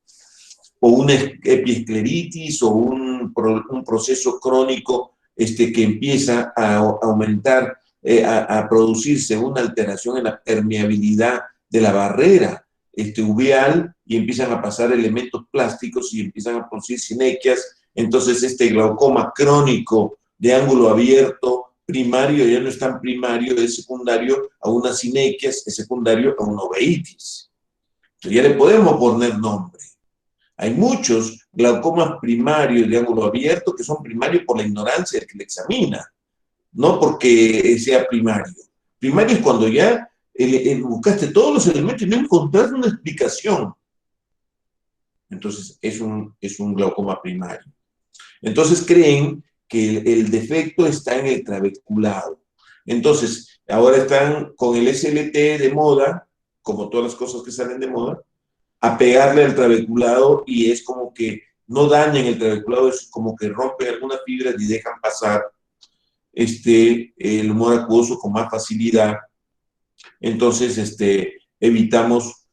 o una epiescleritis, o un proceso crónico que empieza a aumentar, a producirse una alteración en la permeabilidad de la barrera uveal, y empiezan a pasar elementos plásticos y empiezan a producir sinequias. Entonces este glaucoma crónico de ángulo abierto primario ya no es tan primario, es secundario a unas sinequias, es secundario a una uveitis. Entonces ya le podemos poner nombre. Hay muchos glaucomas primarios de ángulo abierto que son primarios por la ignorancia del que le examina, no porque sea primario. Primario es cuando ya buscaste todos los elementos y no encontraste una explicación. Entonces, es un glaucoma primario. Entonces, creen que el defecto está en el trabeculado. Entonces, ahora están con el SLT de moda, como todas las cosas que salen de moda, a pegarle al trabeculado, y es como que no dañan el trabeculado, es como que rompen algunas fibras y dejan pasar el humor acuoso con más facilidad. Entonces, evitamos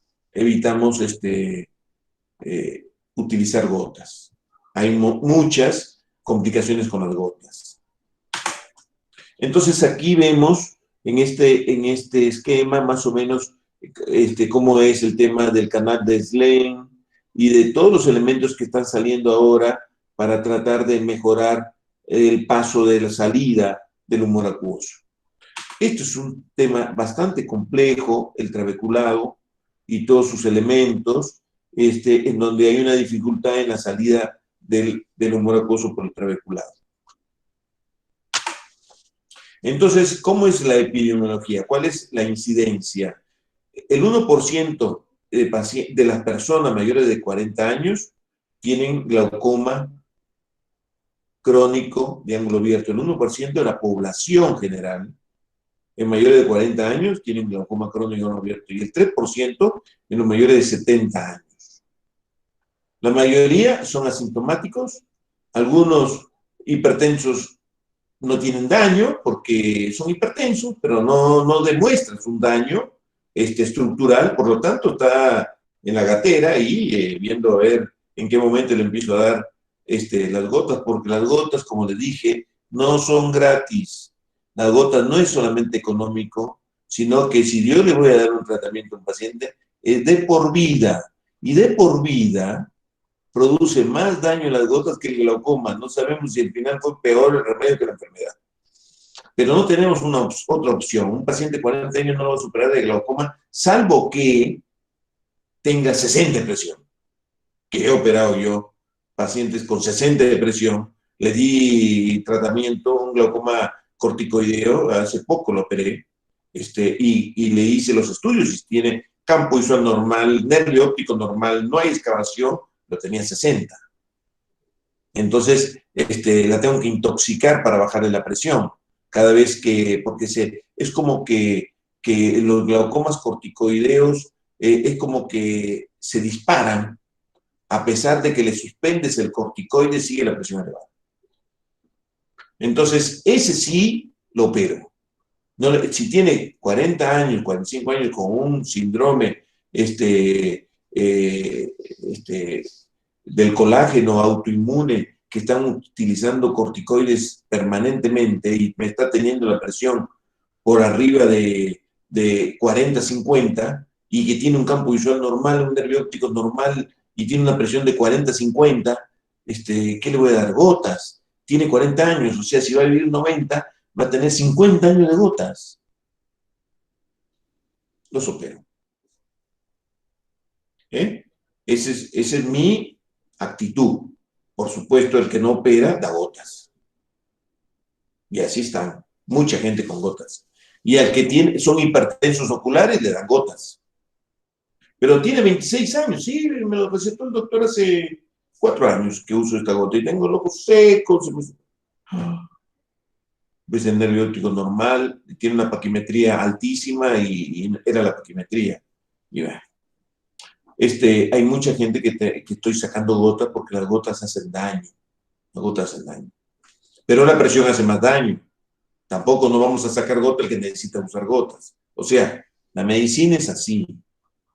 utilizar gotas. Hay muchas complicaciones con las gotas. Entonces, aquí vemos en este esquema más o menos cómo es el tema del canal de Slane y de todos los elementos que están saliendo ahora para tratar de mejorar el paso de la salida del humor acuoso. Esto es un tema bastante complejo, el trabeculado y todos sus elementos, en donde hay una dificultad en la salida del humor acuoso por el trabeculado. Entonces, ¿cómo es la epidemiología? ¿Cuál es la incidencia? El 1% de las personas mayores de 40 años tienen glaucoma crónico de ángulo abierto. El 1% de la población general en mayores de 40 años tienen glaucoma crónico de ángulo abierto, y el 3% en los mayores de 70 años. La mayoría son asintomáticos, algunos hipertensos no tienen daño porque son hipertensos, pero no demuestran un daño estructural, por lo tanto está en la gatera y viendo a ver en qué momento le empiezo a dar las gotas, porque las gotas, como les dije, no son gratis. Las gotas no es solamente económico, sino que si yo le voy a dar un tratamiento a un paciente, es de por vida, y de por vida produce más daño en las gotas que el glaucoma. No sabemos si al final fue peor el remedio que la enfermedad. Pero no tenemos otra opción. Un paciente de 40 años no lo va a superar de glaucoma, salvo que tenga 60 de presión. Que he operado yo pacientes con 60 de presión, le di tratamiento, un glaucoma corticoideo, hace poco lo operé, y le hice los estudios, y tiene campo visual normal, nervio óptico normal, no hay excavación, lo tenía 60. Entonces, la tengo que intoxicar para bajarle la presión. Cada vez porque es como que los glaucomas corticoideos es como que se disparan, a pesar de que le suspendes el corticoide, sigue la presión elevada. Entonces, ese sí lo opero. No, si tiene 40 años, 45 años con un síndrome del colágeno autoinmune, que están utilizando corticoides permanentemente y me está teniendo la presión por arriba de 40, 50, y que tiene un campo visual normal, un nervio óptico normal, y tiene una presión de 40, 50, ¿qué le voy a dar? Gotas. Tiene 40 años, o sea, si va a vivir 90, va a tener 50 años de gotas. Los opero. Esa es mi actitud. Por supuesto, el que no opera da gotas. Y así están. Mucha gente con gotas. Y al que son hipertensos oculares, le dan gotas. Pero tiene 26 años, sí, me lo recetó el doctor hace 4 años que uso esta gota y tengo los ojos secos. Ves el nervio óptico normal, tiene una paquimetría altísima y era la paquimetría. Y bueno, hay mucha gente que estoy sacando gotas porque las gotas hacen daño. Las gotas hacen daño. Pero la presión hace más daño. Tampoco no vamos a sacar gotas el que necesita usar gotas. O sea, la medicina es así.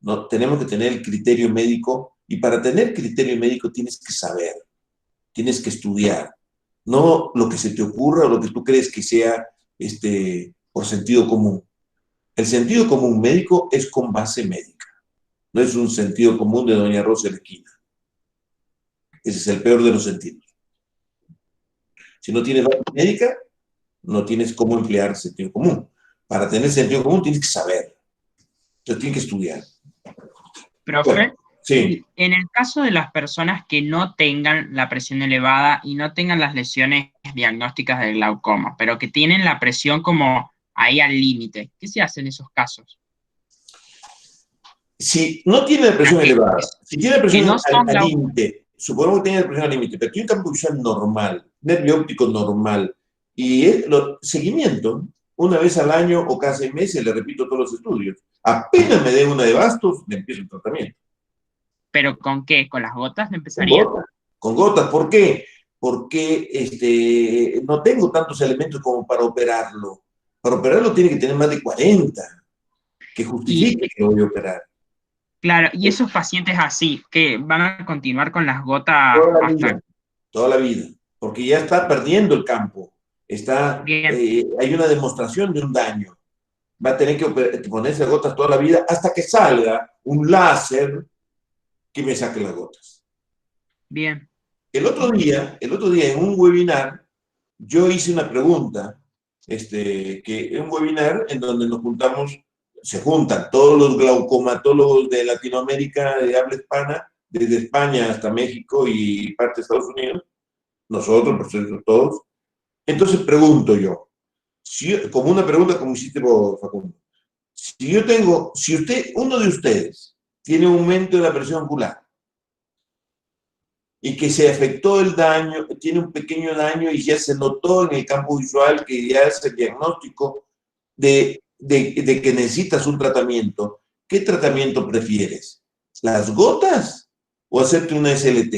No, tenemos que tener el criterio médico, y para tener criterio médico tienes que saber, tienes que estudiar. No lo que se te ocurra o lo que tú crees que sea por sentido común. El sentido común médico es con base médica. No es un sentido común de doña Rosa de la esquina. Ese es el peor de los sentidos. Si no tienes base médica, no tienes cómo emplear sentido común. Para tener sentido común tienes que saber. Entonces tienes que estudiar. Profe, Bueno, sí. En el caso de las personas que no tengan la presión elevada y no tengan las lesiones diagnósticas del glaucoma, pero que tienen la presión como ahí al límite, ¿qué se hace en esos casos? Si no tiene la presión elevada, si tiene la presión no son al límite, supongamos que tiene la presión al límite, pero tiene un campo visual normal, nervio óptico normal, y seguimiento, una vez al año o cada 6 meses, le repito todos los estudios. Apenas me dé una de bastos, le empiezo el tratamiento. ¿Pero con qué? ¿Con las gotas le empezaría? Con gotas. ¿Por qué? Porque no tengo tantos elementos como para operarlo. Para operarlo tiene que tener más de 40 que justifique que lo voy a operar. Claro, y esos pacientes así, que van a continuar con las gotas toda la vida, porque ya está perdiendo el campo. Hay una demostración de un daño. Va a tener que ponerse gotas toda la vida hasta que salga un láser que me saque las gotas. Bien. El otro día en un webinar, yo hice una pregunta, un webinar en donde se juntan todos los glaucomatólogos de Latinoamérica, de habla hispana, desde España hasta México y parte de Estados Unidos, nosotros, por supuesto, todos. Entonces pregunto yo, como una pregunta como hiciste vos, Facundo, uno de ustedes tiene un aumento de la presión ocular y que se afectó el daño, tiene un pequeño daño y ya se notó en el campo visual que ya es el diagnóstico de que necesitas un tratamiento, ¿qué tratamiento prefieres? ¿Las gotas o hacerte una SLT?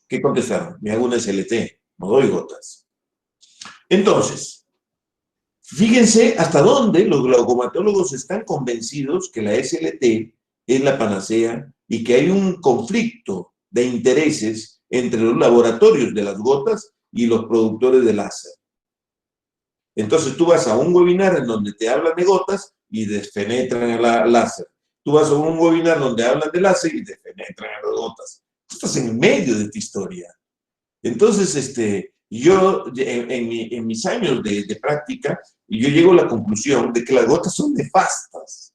¿Qué contestaron? Me hago una SLT, no doy gotas. Entonces, fíjense hasta dónde los glaucomatólogos están convencidos que la SLT es la panacea y que hay un conflicto de intereses entre los laboratorios de las gotas y los productores de láser. Entonces tú vas a un webinar en donde te hablan de gotas y desfenetran el láser. Tú vas a un webinar donde hablan de láser y desfenetran a las gotas. Tú estás en medio de esta historia. Entonces, yo en mis años de práctica, yo llego a la conclusión de que las gotas son nefastas.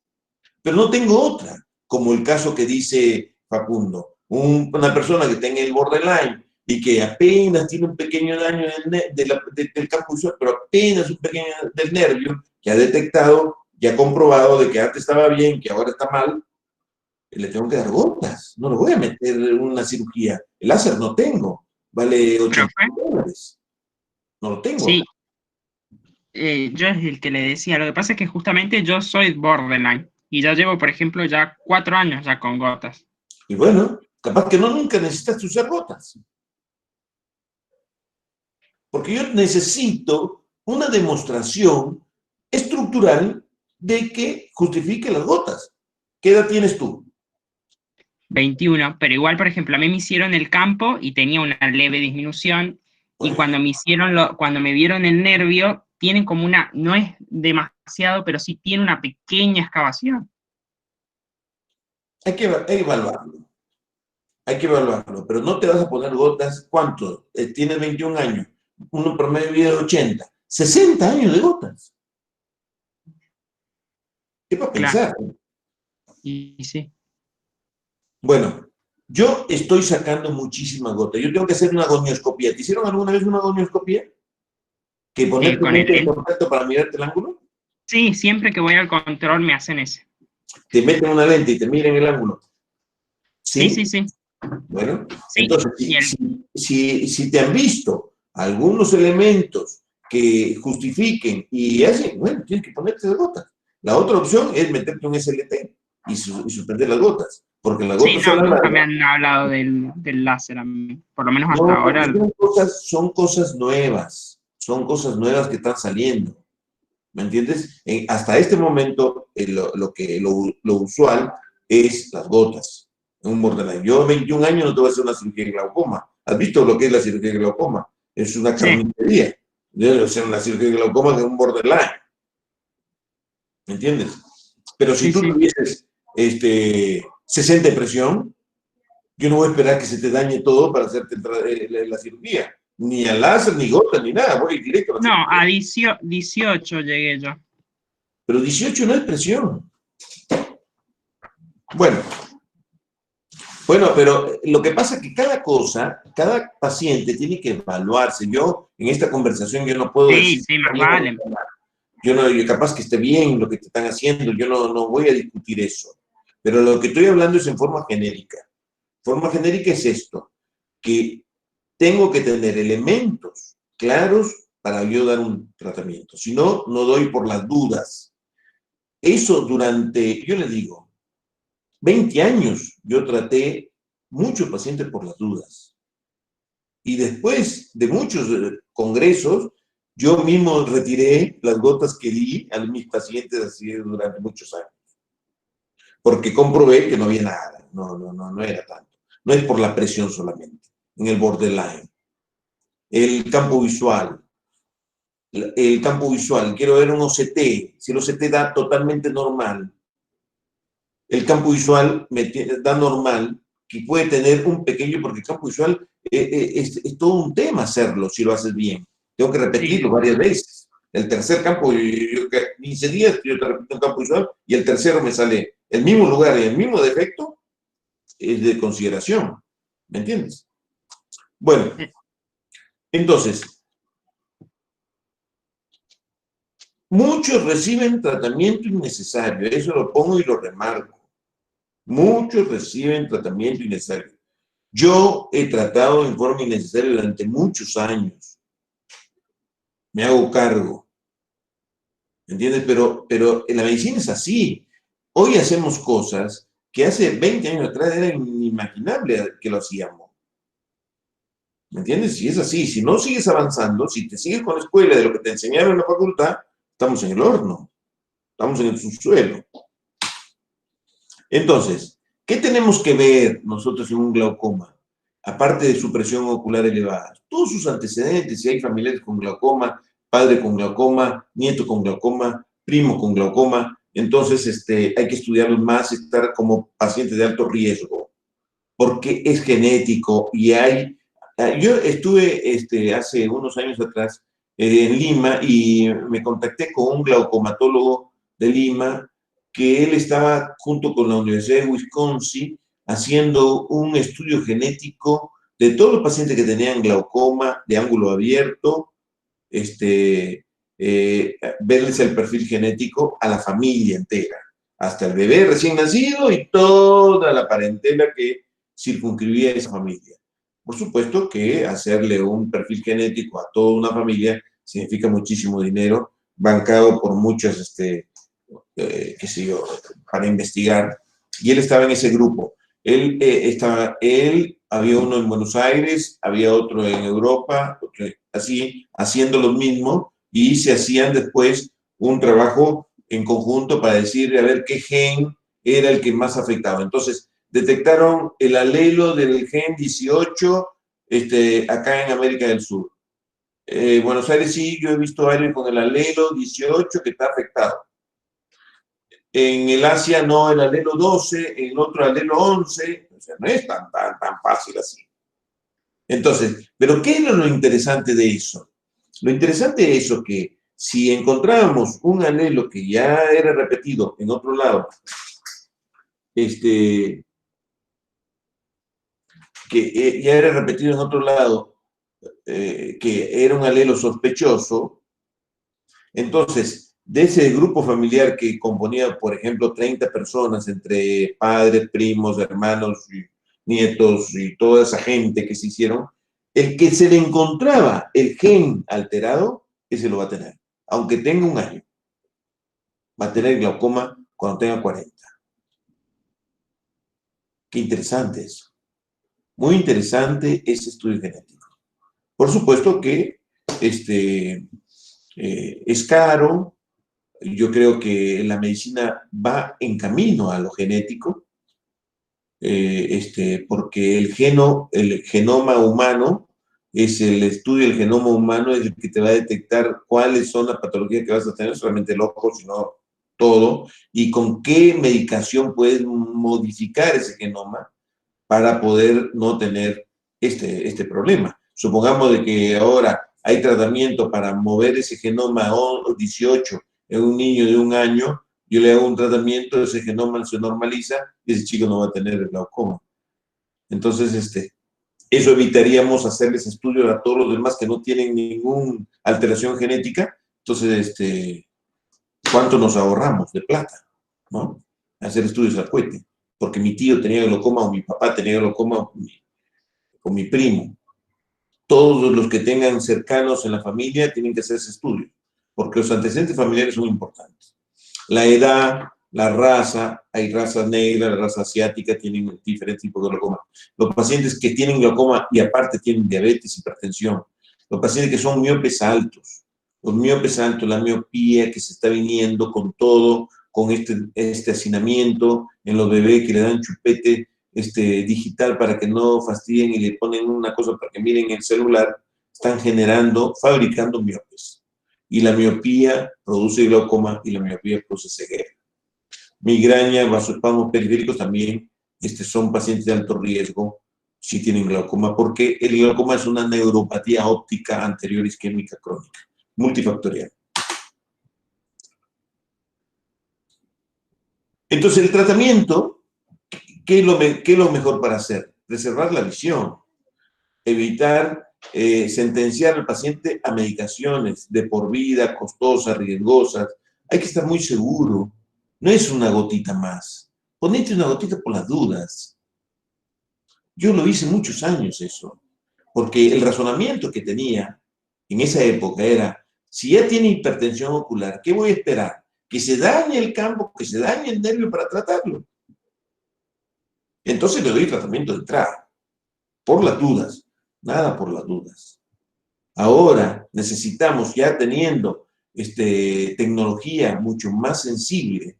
Pero no tengo otra, como el caso que dice Facundo. Una persona que tenga el borderline y que apenas tiene un pequeño daño del campo visual, pero apenas un pequeño del nervio, que ha detectado, ya ha comprobado de que antes estaba bien, que ahora está mal, le tengo que dar gotas. No lo voy a meter en una cirugía. El láser no tengo. Vale $80. No lo tengo. Sí. Yo es el que le decía. Lo que pasa es que justamente yo soy borderline. Y ya llevo, por ejemplo, ya 4 años ya con gotas. Y bueno, capaz que nunca necesitas usar gotas. Porque yo necesito una demostración estructural de que justifique las gotas. ¿Qué edad tienes tú? 21, pero igual, por ejemplo, a mí me hicieron el campo y tenía una leve disminución, y cuando me vieron el nervio, tienen como no es demasiado, pero sí tiene una pequeña excavación. Hay que evaluarlo. Hay que evaluarlo, pero no te vas a poner gotas. ¿Cuánto? Tienes 21 años, uno promedio de vida de 80, 60 años de gotas. ¿Qué para pensar? Claro. Y sí. Bueno, yo estoy sacando muchísimas gotas. Yo tengo que hacer una gonioscopía. ¿Te hicieron alguna vez una gonioscopía? ¿Que ponerte un lente de contacto para mirarte el ángulo? Sí, siempre que voy al control me hacen ese. Te meten una lente y te miran el ángulo. Sí, sí, sí. Bueno, sí, entonces, si te han visto algunos elementos que justifiquen y hacen, bueno, tienes que ponerte las gotas. La otra opción es meterte un SLT y suspender las gotas. Porque las gotas nunca me han hablado del láser a mí, por lo menos hasta ahora. Son cosas nuevas. Son cosas nuevas que están saliendo. ¿Me entiendes? Hasta este momento, lo usual es las gotas. Un borderline. Yo a 21 años no te voy a hacer una cirugía de glaucoma. ¿Has visto lo que es la cirugía de glaucoma? Es una carnicería. Yo debo hacer una cirugía de glaucoma de un borderline. ¿Me entiendes? Pero si tú tuvieses 60 de presión, yo no voy a esperar que se te dañe todo para hacerte la cirugía. Ni al láser, ni gotas, ni nada. Voy directo a la cirugía. No, a 18 llegué yo. Pero 18 no es presión. Bueno, pero lo que pasa es que cada paciente tiene que evaluarse. Yo, en esta conversación, yo no puedo decir... Sí, más vale. yo capaz que esté bien lo que te están haciendo, yo no voy a discutir eso. Pero lo que estoy hablando es en forma genérica. Forma genérica es esto, que tengo que tener elementos claros para yo dar un tratamiento. Si no, no doy por las dudas. Eso durante, yo les digo, 20 años yo traté muchos pacientes por las dudas. Y después de muchos congresos, yo mismo retiré las gotas que di a mis pacientes así durante muchos años. Porque comprobé que no había nada, no era tanto. No es por la presión solamente, en el borderline. El campo visual, quiero ver un OCT, si el OCT da totalmente normal, el campo visual da normal, que puede tener un pequeño, porque el campo visual es todo un tema hacerlo, si lo haces bien. Tengo que repetirlo varias veces. El tercer campo, 15 días, yo te repito un campo visual, y el tercero me sale el mismo lugar y el mismo defecto, es de consideración. ¿Me entiendes? Bueno, entonces, muchos reciben tratamiento innecesario, eso lo pongo y lo remarco. Muchos reciben tratamiento innecesario. Yo he tratado en forma innecesaria durante muchos años. Me hago cargo. ¿Me entiendes? Pero en la medicina es así. Hoy hacemos cosas que hace 20 años atrás era inimaginable que lo hacíamos. ¿Me entiendes? Si es así, si no sigues avanzando, si te sigues con la escuela de lo que te enseñaron en la facultad, estamos en el horno, estamos en el subsuelo. Entonces, ¿qué tenemos que ver nosotros en un glaucoma? Aparte de su presión ocular elevada, todos sus antecedentes, si hay familiares con glaucoma, padre con glaucoma, nieto con glaucoma, primo con glaucoma, entonces hay que estudiarlos más, estar como paciente de alto riesgo, porque es genético y hay... Yo estuve hace unos años atrás en Lima y me contacté con un glaucomatólogo de Lima que él estaba junto con la Universidad de Wisconsin haciendo un estudio genético de todos los pacientes que tenían glaucoma de ángulo abierto, verles el perfil genético a la familia entera, hasta el bebé recién nacido y toda la parentela que circunscribía a esa familia. Por supuesto que hacerle un perfil genético a toda una familia significa muchísimo dinero, bancado por muchos, qué sé yo, para investigar. Y él estaba en ese grupo. Había uno en Buenos Aires, había otro en Europa, así, haciendo lo mismo, y se hacían después un trabajo en conjunto para decir, a ver, qué gen era el que más afectaba. Entonces, detectaron el alelo del gen 18 acá en América del Sur. Buenos Aires sí, yo he visto a alguien con el alelo 18 que está afectado. En el Asia no, el alelo 12, en el otro alelo 11, o sea, no es tan fácil así. Entonces, ¿pero qué es lo interesante de eso? Lo interesante de eso es que si encontrábamos un alelo que ya era repetido en otro lado, que ya era repetido en otro lado, que era un alelo sospechoso, entonces, de ese grupo familiar que componía, por ejemplo, 30 personas, entre padres, primos, hermanos, y nietos y toda esa gente que se hicieron, el que se le encontraba el gen alterado, ese lo va a tener, aunque tenga un año. Va a tener glaucoma cuando tenga 40. Qué interesante eso. Muy interesante ese estudio genético. Por supuesto que es caro. Yo creo que la medicina va en camino a lo genético, porque el genoma humano, es el estudio del genoma humano, es el que te va a detectar cuáles son las patologías que vas a tener, no solamente el ojo, sino todo, y con qué medicación puedes modificar ese genoma para poder no tener este problema. Supongamos de que ahora hay tratamiento para mover ese genoma 18 en un niño de 1 año, yo le hago un tratamiento, ese genoma se normaliza y ese chico no va a tener el glaucoma. Entonces, eso evitaríamos hacerles estudios a todos los demás que no tienen ninguna alteración genética. Entonces, ¿Cuánto nos ahorramos de plata, ¿no? Hacer estudios al cohete, porque mi tío tenía glaucoma o mi papá tenía glaucoma o mi primo. Todos los que tengan cercanos en la familia tienen que hacer ese estudio, porque los antecedentes familiares son importantes. La edad, la raza, hay raza negra, la raza asiática, tienen diferentes tipos de glaucoma. Los pacientes que tienen glaucoma y aparte tienen diabetes, hipertensión. Los pacientes que son miopes altos. Los miopes altos, la miopía que se está viniendo con todo, con este hacinamiento en los bebés que le dan chupete digital para que no fastidien y le ponen una cosa para que miren el celular, están fabricando miopes. Y la miopía produce glaucoma y la miopía produce ceguera. Migraña, vasoespasmos periféricos también son pacientes de alto riesgo si tienen glaucoma, porque el glaucoma es una neuropatía óptica anterior isquémica crónica, multifactorial. Entonces, el tratamiento, ¿qué es lo mejor para hacer? Preservar la visión, evitar sentenciar al paciente a medicaciones de por vida, costosas, riesgosas. Hay que estar muy seguro. No es una gotita más. Ponete una gotita por las dudas. Yo lo hice muchos años eso, porque el razonamiento que tenía en esa época era, si ya tiene hipertensión ocular, ¿qué voy a esperar? Que se dañe el campo, que se dañe el nervio para tratarlo. Entonces le doy tratamiento de entrada, por las dudas, nada por las dudas. Ahora necesitamos, ya teniendo tecnología mucho más sensible,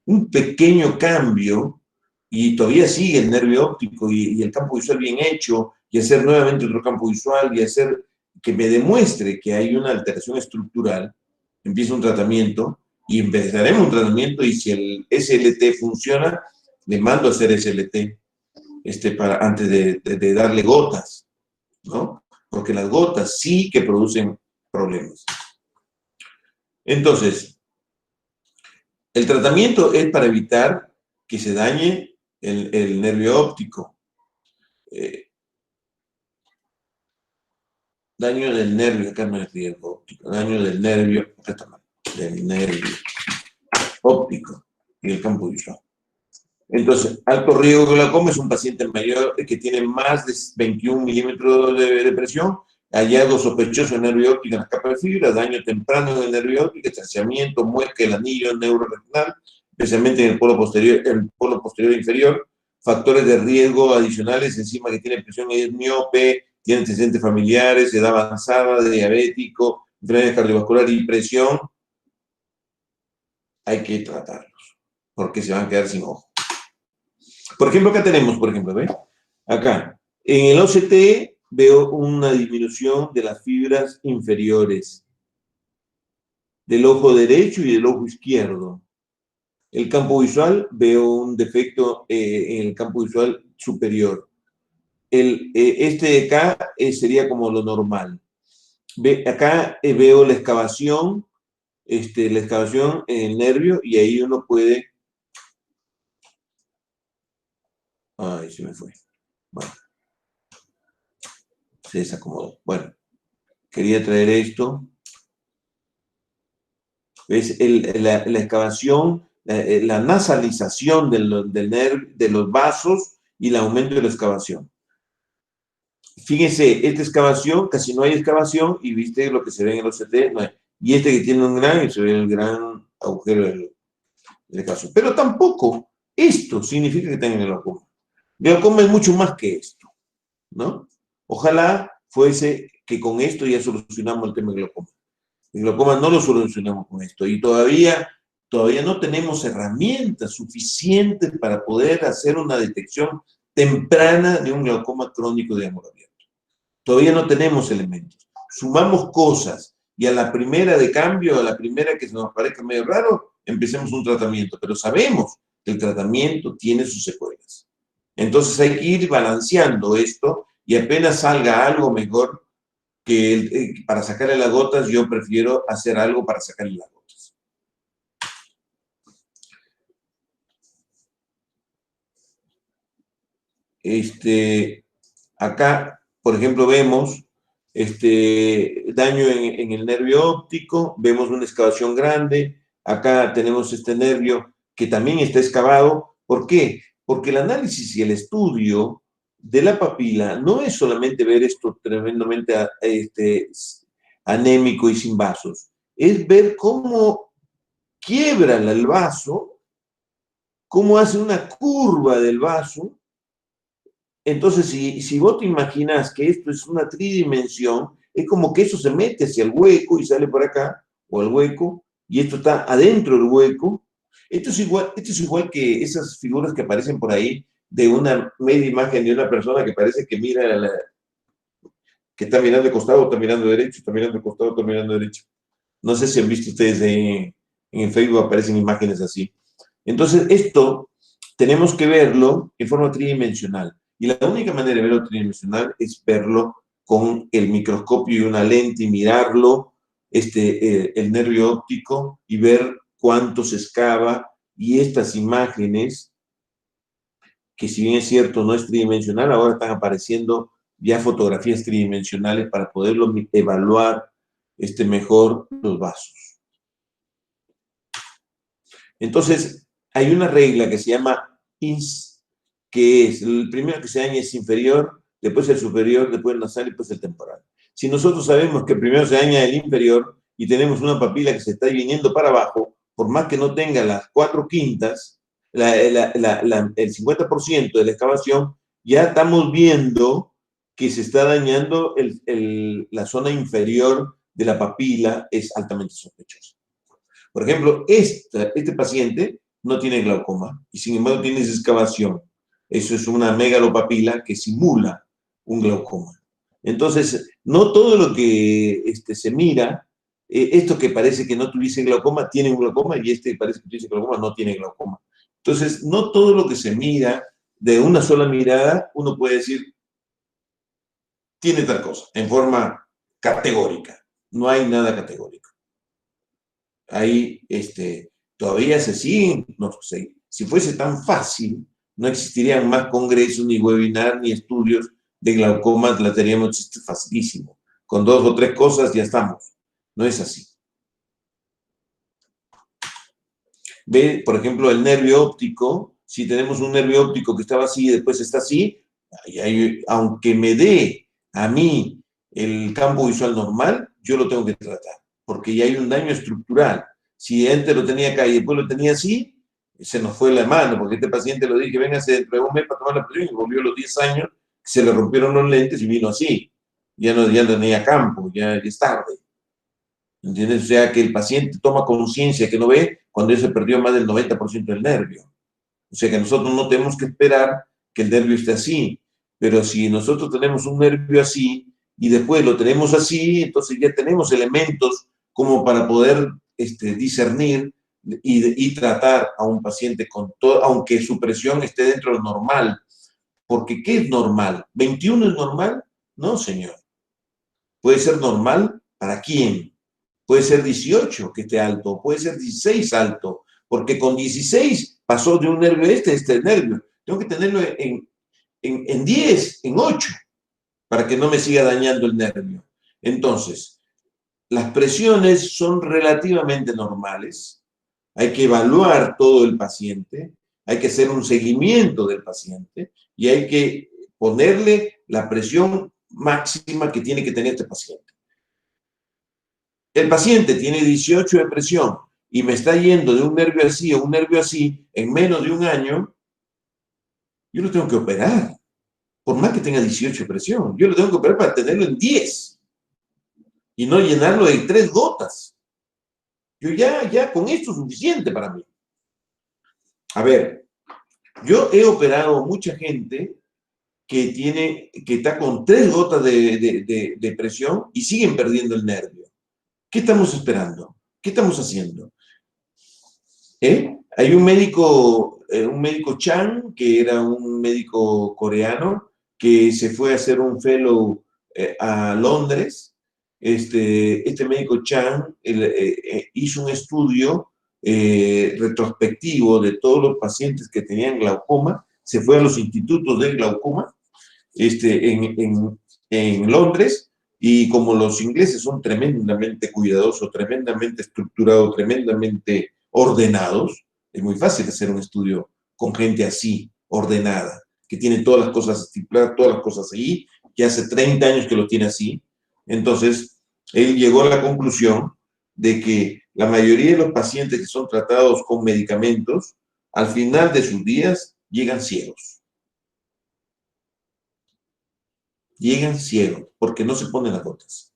un pequeño cambio, y todavía sigue el nervio óptico y el campo visual bien hecho, y hacer nuevamente otro campo visual, y hacer que me demuestre que hay una alteración estructural, empieza un tratamiento, y empezaremos un tratamiento, y si el SLT funciona, le mando a hacer SLT antes de darle gotas, ¿no? Porque las gotas sí que producen problemas. Entonces, el tratamiento es para evitar que se dañe el nervio óptico. Daño del nervio, acá no es riesgo óptico, daño del nervio óptico y el campo visual. Entonces, alto riesgo de glaucoma es un paciente mayor que tiene más de 21 milímetros de presión, hallazgo sospechoso en nervio óptico en las capas de fibra, daño temprano en el nervio óptico, estrechamiento, muesca del anillo neuroretinal, especialmente en el polo posterior inferior, factores de riesgo adicionales, encima que tiene presión es miope, tiene antecedentes familiares, edad avanzada, diabético, enfermedad cardiovascular y presión, hay que tratarlos, porque se van a quedar sin ojo. Por ejemplo, acá tenemos, ¿ves? Acá, en el OCT veo una disminución de las fibras inferiores del ojo derecho y del ojo izquierdo. El campo visual, veo un defecto en el campo visual superior. Este de acá sería como lo normal. Acá veo la excavación en el nervio, y ahí uno puede... Ay, se me fue. Bueno. Se desacomodó. Bueno, quería traer esto. ¿Ves? La excavación, la nasalización de los vasos y el aumento de la excavación. Fíjense, esta excavación, casi no hay excavación, y viste lo que se ve en el OCT, no hay. Y que tiene un gran, y se ve el gran agujero del caso. Pero tampoco esto significa que tengan glaucoma. Glaucoma es mucho más que esto, ¿no? Ojalá fuese que con esto ya solucionamos el tema del glaucoma. El glaucoma no lo solucionamos con esto, y todavía no tenemos herramientas suficientes para poder hacer una detección temprana de un glaucoma crónico de ángulo abierto. Todavía no tenemos elementos. Sumamos cosas, y a la primera de cambio, a la primera que se nos parezca medio raro, empecemos un tratamiento, pero sabemos que el tratamiento tiene sus secuelas. Entonces hay que ir balanceando esto, y apenas salga algo mejor que para sacarle las gotas, yo prefiero hacer algo para sacarle las gotas. Acá, por ejemplo, vemos daño en el nervio óptico, vemos una excavación grande, acá tenemos este nervio que también está excavado. ¿Por qué? Porque el análisis y el estudio de la papila no es solamente ver esto tremendamente anémico y sin vasos, es ver cómo quiebra el vaso, cómo hace una curva del vaso. Entonces, si vos te imaginas que esto es una tridimensión, es como que eso se mete hacia el hueco y sale por acá, o al hueco, y esto está adentro del hueco. Esto es igual que esas figuras que aparecen por ahí de una media imagen de una persona que parece que mira, que está mirando de costado, está mirando derecho, está mirando de costado, está mirando derecho. No sé si han visto ustedes en Facebook, aparecen imágenes así. Entonces, esto tenemos que verlo en forma tridimensional. Y la única manera de verlo tridimensional es verlo con el microscopio y una lente y mirarlo, el nervio óptico, y ver cuánto se excava. Y estas imágenes, que si bien es cierto no es tridimensional, ahora están apareciendo ya fotografías tridimensionales para poderlo evaluar mejor los vasos. Entonces, hay una regla que se llama INS, que es, el primero que se daña es inferior, después el superior, después el nasal y después el temporal. Si nosotros sabemos que primero se daña el inferior y tenemos una papila que se está viniendo para abajo, por más que no tenga las 4/5, el 50% de la excavación, ya estamos viendo que se está dañando la zona inferior de la papila, es altamente sospechosa. Por ejemplo, este paciente no tiene glaucoma y sin embargo tiene esa excavación. Eso es una megalopapila que simula un glaucoma. Entonces, no todo lo que se mira, esto que parece que no tuviese glaucoma, tiene un glaucoma, y que parece que tuviese glaucoma, no tiene glaucoma. Entonces, no todo lo que se mira de una sola mirada, uno puede decir, tiene tal cosa, en forma categórica. No hay nada categórico. Ahí todavía se siguen, no sé, si fuese tan fácil, no existirían más congresos, ni webinars, ni estudios de glaucoma, la teníamos facilísimo. Con 2 o 3 cosas ya estamos. No es así. Ve, por ejemplo, el nervio óptico. Si tenemos un nervio óptico que estaba así y después está así, aunque me dé a mí el campo visual normal, yo lo tengo que tratar, porque ya hay un daño estructural. Si antes lo tenía acá y después lo tenía así, se nos fue la mano, porque este paciente lo dije, véngase dentro de un mes para tomar la presión, y volvió a los 10 años, se le rompieron los lentes y vino así. Ya no tenía campo, ya es tarde. ¿Entiendes? O sea, que el paciente toma conciencia que no ve cuando ya se perdió más del 90% del nervio. O sea, que nosotros no tenemos que esperar que el nervio esté así. Pero si nosotros tenemos un nervio así y después lo tenemos así, entonces ya tenemos elementos como para poder discernir y tratar a un paciente con todo, aunque su presión esté dentro de lo normal. Porque, ¿qué es normal? ¿21 es normal? No, señor. Puede ser normal ¿para quién? Puede ser 18 que esté alto, puede ser 16 alto, porque con 16 pasó de un nervio a este nervio. Tengo que tenerlo en 10, en 8, para que no me siga dañando el nervio. Entonces, las presiones son relativamente normales. Hay que evaluar todo el paciente, hay que hacer un seguimiento del paciente y hay que ponerle la presión máxima que tiene que tener este paciente. El paciente tiene 18 de presión y me está yendo de un nervio así a un nervio así en menos de un año, yo lo tengo que operar. Por más que tenga 18 de presión, yo lo tengo que operar para tenerlo en 10 y no llenarlo de 3 gotas. Yo ya con esto es suficiente para mí. A ver, yo he operado mucha gente que está con 3 gotas de presión y siguen perdiendo el nervio. ¿Qué estamos esperando? ¿Qué estamos haciendo? Hay un médico Chan, que era un médico coreano, que se fue a hacer un fellow a Londres. Este médico Chan hizo un estudio retrospectivo de todos los pacientes que tenían glaucoma. Se fue a los institutos de glaucoma en Londres Y como los ingleses son tremendamente cuidadosos, tremendamente estructurados, tremendamente ordenados, es muy fácil hacer un estudio con gente así, ordenada, que tiene todas las cosas estipuladas, todas las cosas ahí, que hace 30 años que lo tiene así. Entonces, él llegó a la conclusión de que la mayoría de los pacientes que son tratados con medicamentos, al final de sus días, llegan ciegos. Llegan ciegos, porque no se ponen las gotas.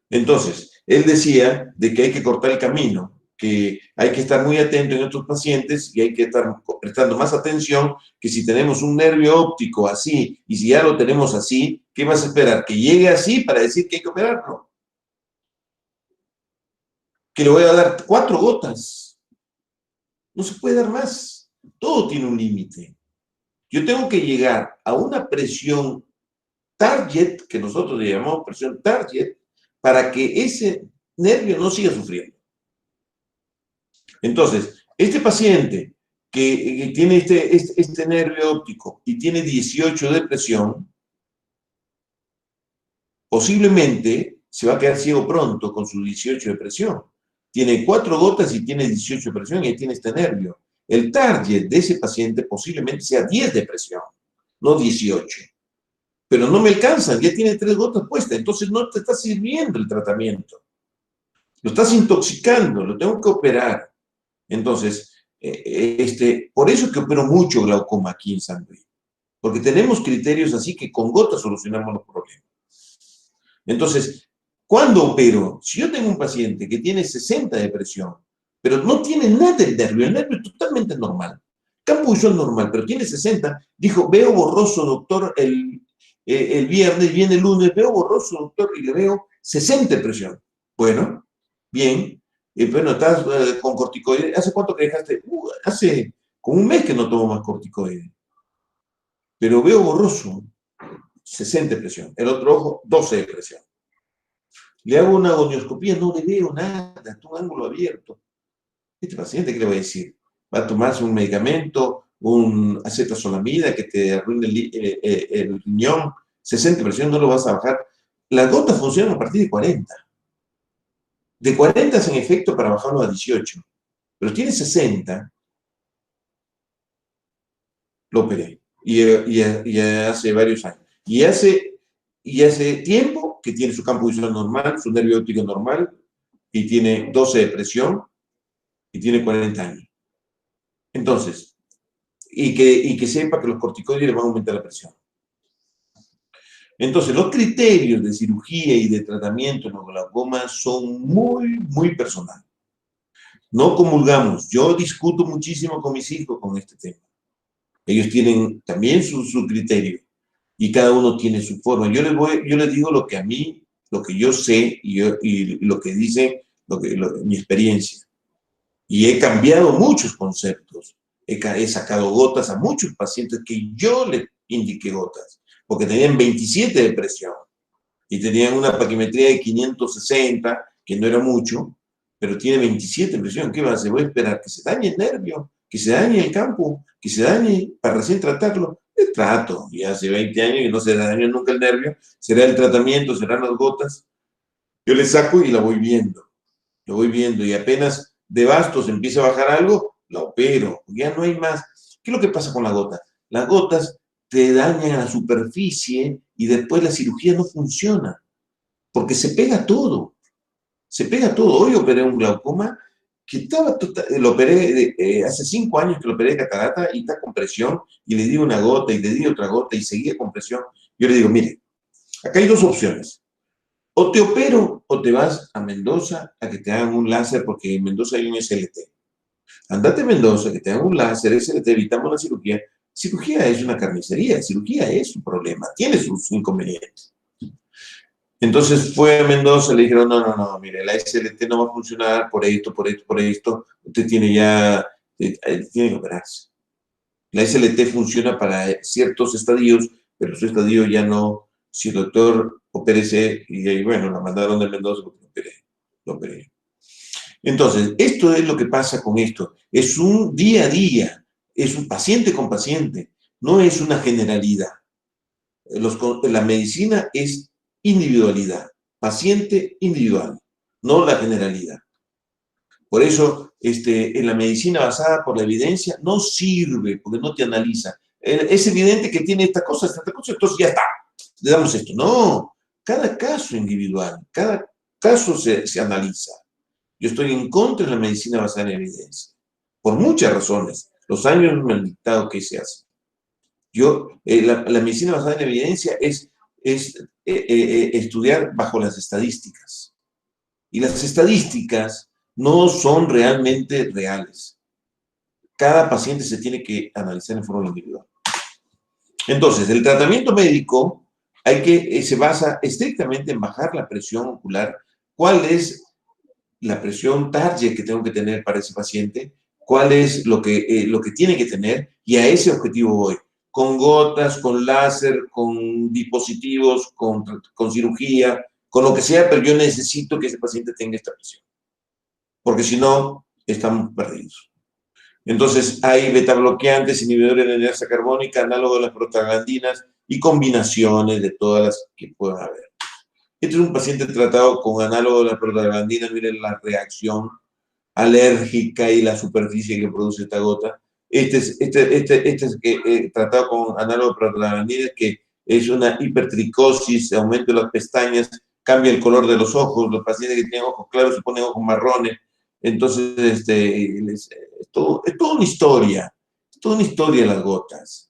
Entonces, él decía de que hay que cortar el camino, que hay que estar muy atento en estos pacientes y hay que estar prestando más atención, que si tenemos un nervio óptico así, y si ya lo tenemos así, ¿qué vas a esperar? ¿Que llegue así para decir que hay que operarlo? Que le voy a dar 4 gotas. No se puede dar más. Todo tiene un límite. Yo tengo que llegar a una presión target, que nosotros le llamamos presión target, para que ese nervio no siga sufriendo. Entonces, este paciente que tiene este nervio óptico y tiene 18 de presión, posiblemente se va a quedar ciego pronto con su 18 de presión. Tiene 4 gotas y tiene 18 de presión y ahí tiene este nervio. El target de ese paciente posiblemente sea 10 de presión, no 18. Pero no me alcanzan, ya tiene 3 gotas puestas, entonces no te está sirviendo el tratamiento. Lo estás intoxicando, lo tengo que operar. Entonces, por eso es que opero mucho glaucoma aquí en San Luis, porque tenemos criterios así que con gotas solucionamos los problemas. Entonces, ¿cuándo opero? Si yo tengo un paciente que tiene 60 de presión, pero no tiene nada del nervio, el nervio es totalmente normal, campo visual normal, pero tiene 60, dijo, veo borroso, doctor, el viernes, viene el lunes, veo borroso, doctor, y le veo 60 de presión. Bueno, bien. Bueno, estás con corticoides. ¿Hace cuánto que dejaste? Hace como un mes que no tomo más corticoides. Pero veo borroso, 60 de presión. El otro ojo, 12 de presión. Le hago una gonioscopía, no le veo nada, está un ángulo abierto. Este paciente, ¿qué le voy a decir? Va a tomarse un medicamento, un acetazolamida que te arruine el riñón, 60 de presión, no lo vas a bajar. Las gotas funcionan a partir de 40. De 40 hacen efecto para bajarlo a 18. Pero tiene 60, lo operé. Y hace varios años. Y hace tiempo que tiene su campo visual normal, su nervio óptico normal, y tiene 12 de presión, y tiene 40 años. Entonces, y que sepa que los corticoides le van a aumentar la presión. Entonces, los criterios de cirugía y de tratamiento en los glaucomas son muy, muy personales. No comulgamos. Yo discuto muchísimo con mis hijos con este tema. Ellos tienen también su criterio y cada uno tiene su forma. Yo les digo lo que a mí, lo que yo sé y lo que dicen, mi experiencia. Y he cambiado muchos conceptos. He sacado gotas a muchos pacientes que yo les indiqué gotas, porque tenían 27 de presión y tenían una paquimetría de 560, que no era mucho, pero tiene 27 de presión. ¿Qué va a hacer? Voy a esperar que se dañe el nervio, que se dañe el campo, que se dañe para recién tratarlo. Le trato, y hace 20 años que no se dañó nunca el nervio, será el tratamiento, serán las gotas. Yo le saco y la voy viendo, y apenas de bastos empieza a bajar algo, la opero, ya no hay más. ¿Qué es lo que pasa con la gota? Las gotas te dañan a la superficie y después la cirugía no funciona, porque se pega todo. Se pega todo. Hoy operé un glaucoma que lo operé hace 5 años que lo operé de catarata y está con presión, y le di una gota y le di otra gota y seguía con presión. Yo le digo, mire, acá hay 2 opciones. O te opero o te vas a Mendoza a que te hagan un láser, porque en Mendoza hay un SLT. Andate a Mendoza, que te hagan un láser, SLT, evitamos la cirugía. Cirugía es una carnicería, cirugía es un problema, tiene sus inconvenientes. Entonces fue a Mendoza, le dijeron, no, mire, la SLT no va a funcionar por esto, usted tiene que operarse. La SLT funciona para ciertos estadios, pero su estadio ya no. Si el doctor opérese, y ahí, bueno, la mandaron de Mendoza porque lo operé. Entonces, esto es lo que pasa con esto. Es un día a día, es un paciente con paciente, no es una generalidad. La medicina es individualidad, paciente individual, no la generalidad. Por eso, en la medicina basada por la evidencia no sirve, porque no te analiza. Es evidente que tiene esta cosa, entonces ya está, le damos esto. No, cada caso individual, cada caso se analiza. Yo estoy en contra de la medicina basada en evidencia, por muchas razones. Los años me han dictado que se hace. La medicina basada en evidencia es estudiar bajo las estadísticas. Y las estadísticas no son realmente reales. Cada paciente se tiene que analizar en forma individual. Entonces, el tratamiento médico se basa estrictamente en bajar la presión ocular. ¿Cuál es la presión target que tengo que tener para ese paciente? ¿Cuál es lo que tiene que tener? Y a ese objetivo voy. Con gotas, con láser, con dispositivos, con cirugía, con lo que sea, pero yo necesito que ese paciente tenga esta presión. Porque si no, estamos perdidos. Entonces, hay betabloqueantes, inhibidores de inercia carbónica, análogos de las prostaglandinas y combinaciones de todas las que puedan haber. Este es un paciente tratado con análogo de las prostaglandinas. Miren la reacción alérgica y la superficie que produce esta gota. Este es tratado con análogo de prostaglandinas, que es una hipertricosis, aumento de las pestañas, cambia el color de los ojos. Los pacientes que tienen ojos claros se ponen ojos marrones. Entonces, es toda una historia. Es toda una historia las gotas.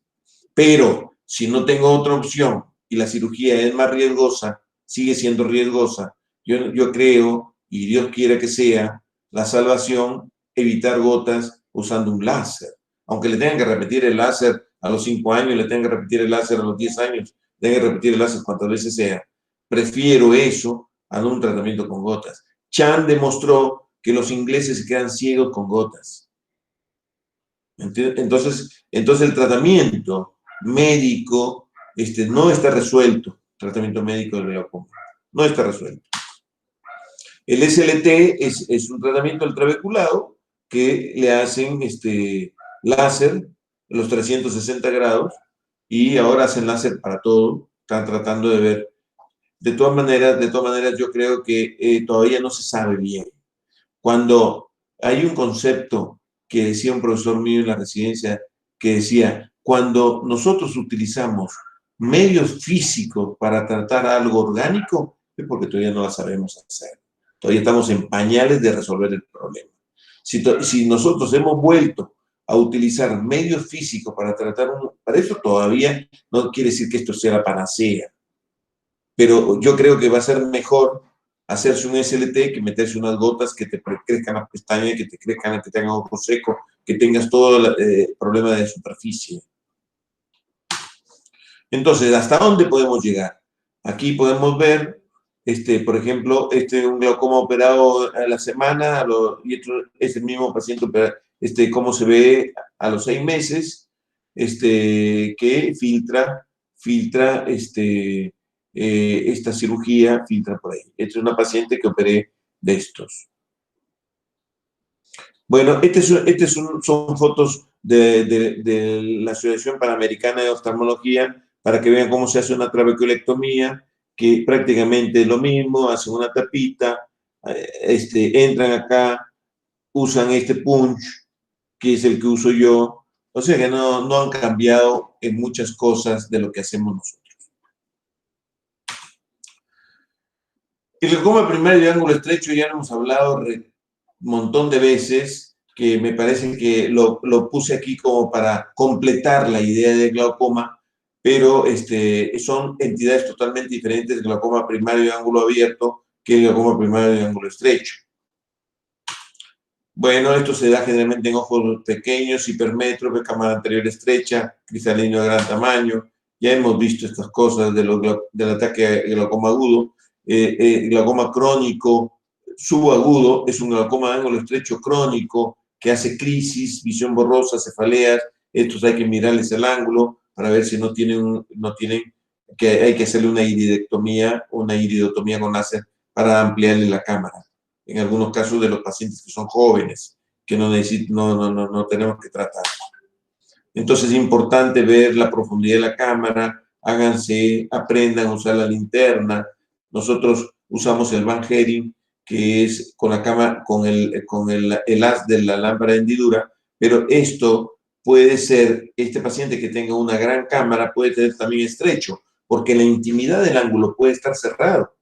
Pero si no tengo otra opción y la cirugía es más riesgosa, sigue siendo riesgosa, yo creo, y Dios quiera que sea, la salvación, evitar gotas usando un láser. Aunque le tengan que repetir el láser a los 5 años, le tengan que repetir el láser a los 10 años, le tengan que repetir el láser cuantas veces sea. Prefiero eso a no un tratamiento con gotas. Chan demostró que los ingleses se quedan ciegos con gotas. Entonces el tratamiento médico no está resuelto. El tratamiento médico del glaucoma no está resuelto. El SLT es un tratamiento ultravehiculado que le hacen láser a los 360 grados y ahora hacen láser para todo. Están tratando de ver. De todas maneras, yo creo que todavía no se sabe bien. Cuando hay un concepto que decía un profesor mío en la residencia, que decía, cuando nosotros utilizamos medios físicos para tratar algo orgánico, es porque todavía no la sabemos hacer. Todavía estamos en pañales de resolver el problema. Si nosotros hemos vuelto a utilizar medios físicos para tratar para eso todavía no quiere decir que esto sea la panacea. Pero yo creo que va a ser mejor hacerse un SLT que meterse unas gotas que te crezcan las pestañas, que te crezcan, que tengan ojo seco, que tengas todo el problema de superficie. Entonces, ¿hasta dónde podemos llegar? Aquí podemos ver, por ejemplo, un glaucoma operado a la semana, y es el mismo paciente operado, cómo se ve a los 6 meses, que filtra esta cirugía, filtra por ahí. Esta es una paciente que operé de estos. Bueno, son fotos de la Asociación Panamericana de Oftalmología para que vean cómo se hace una trabeculectomía, que prácticamente es lo mismo, hacen una tapita, entran acá, usan este punch, que es el que uso yo. O sea que no han cambiado en muchas cosas de lo que hacemos nosotros. El glaucoma primario de ángulo estrecho ya lo hemos hablado un montón de veces, que me parece que lo puse aquí como para completar la idea del glaucoma, pero son entidades totalmente diferentes, el glaucoma primario de ángulo abierto que el glaucoma primario de ángulo estrecho. Bueno, esto se da generalmente en ojos pequeños, hipermétropes, cámara anterior estrecha, cristalino de gran tamaño. Ya hemos visto estas cosas del ataque al glaucoma agudo. Glaucoma crónico subagudo es un glaucoma de ángulo estrecho crónico que hace crisis, visión borrosa, cefaleas. Estos hay que mirarles el ángulo para ver si no tienen, que hay que hacerle una iridotomía con láser para ampliarle la cámara. En algunos casos de los pacientes que son jóvenes, que no tenemos que tratar. Entonces es importante ver la profundidad de la cámara, aprendan a usar la linterna, nosotros usamos el Van Hering, que es con la cámara, con el haz de la lámpara de hendidura, pero esto puede ser, este paciente que tenga una gran cámara puede tener también estrecho, porque la intimidad del ángulo puede estar cerrado,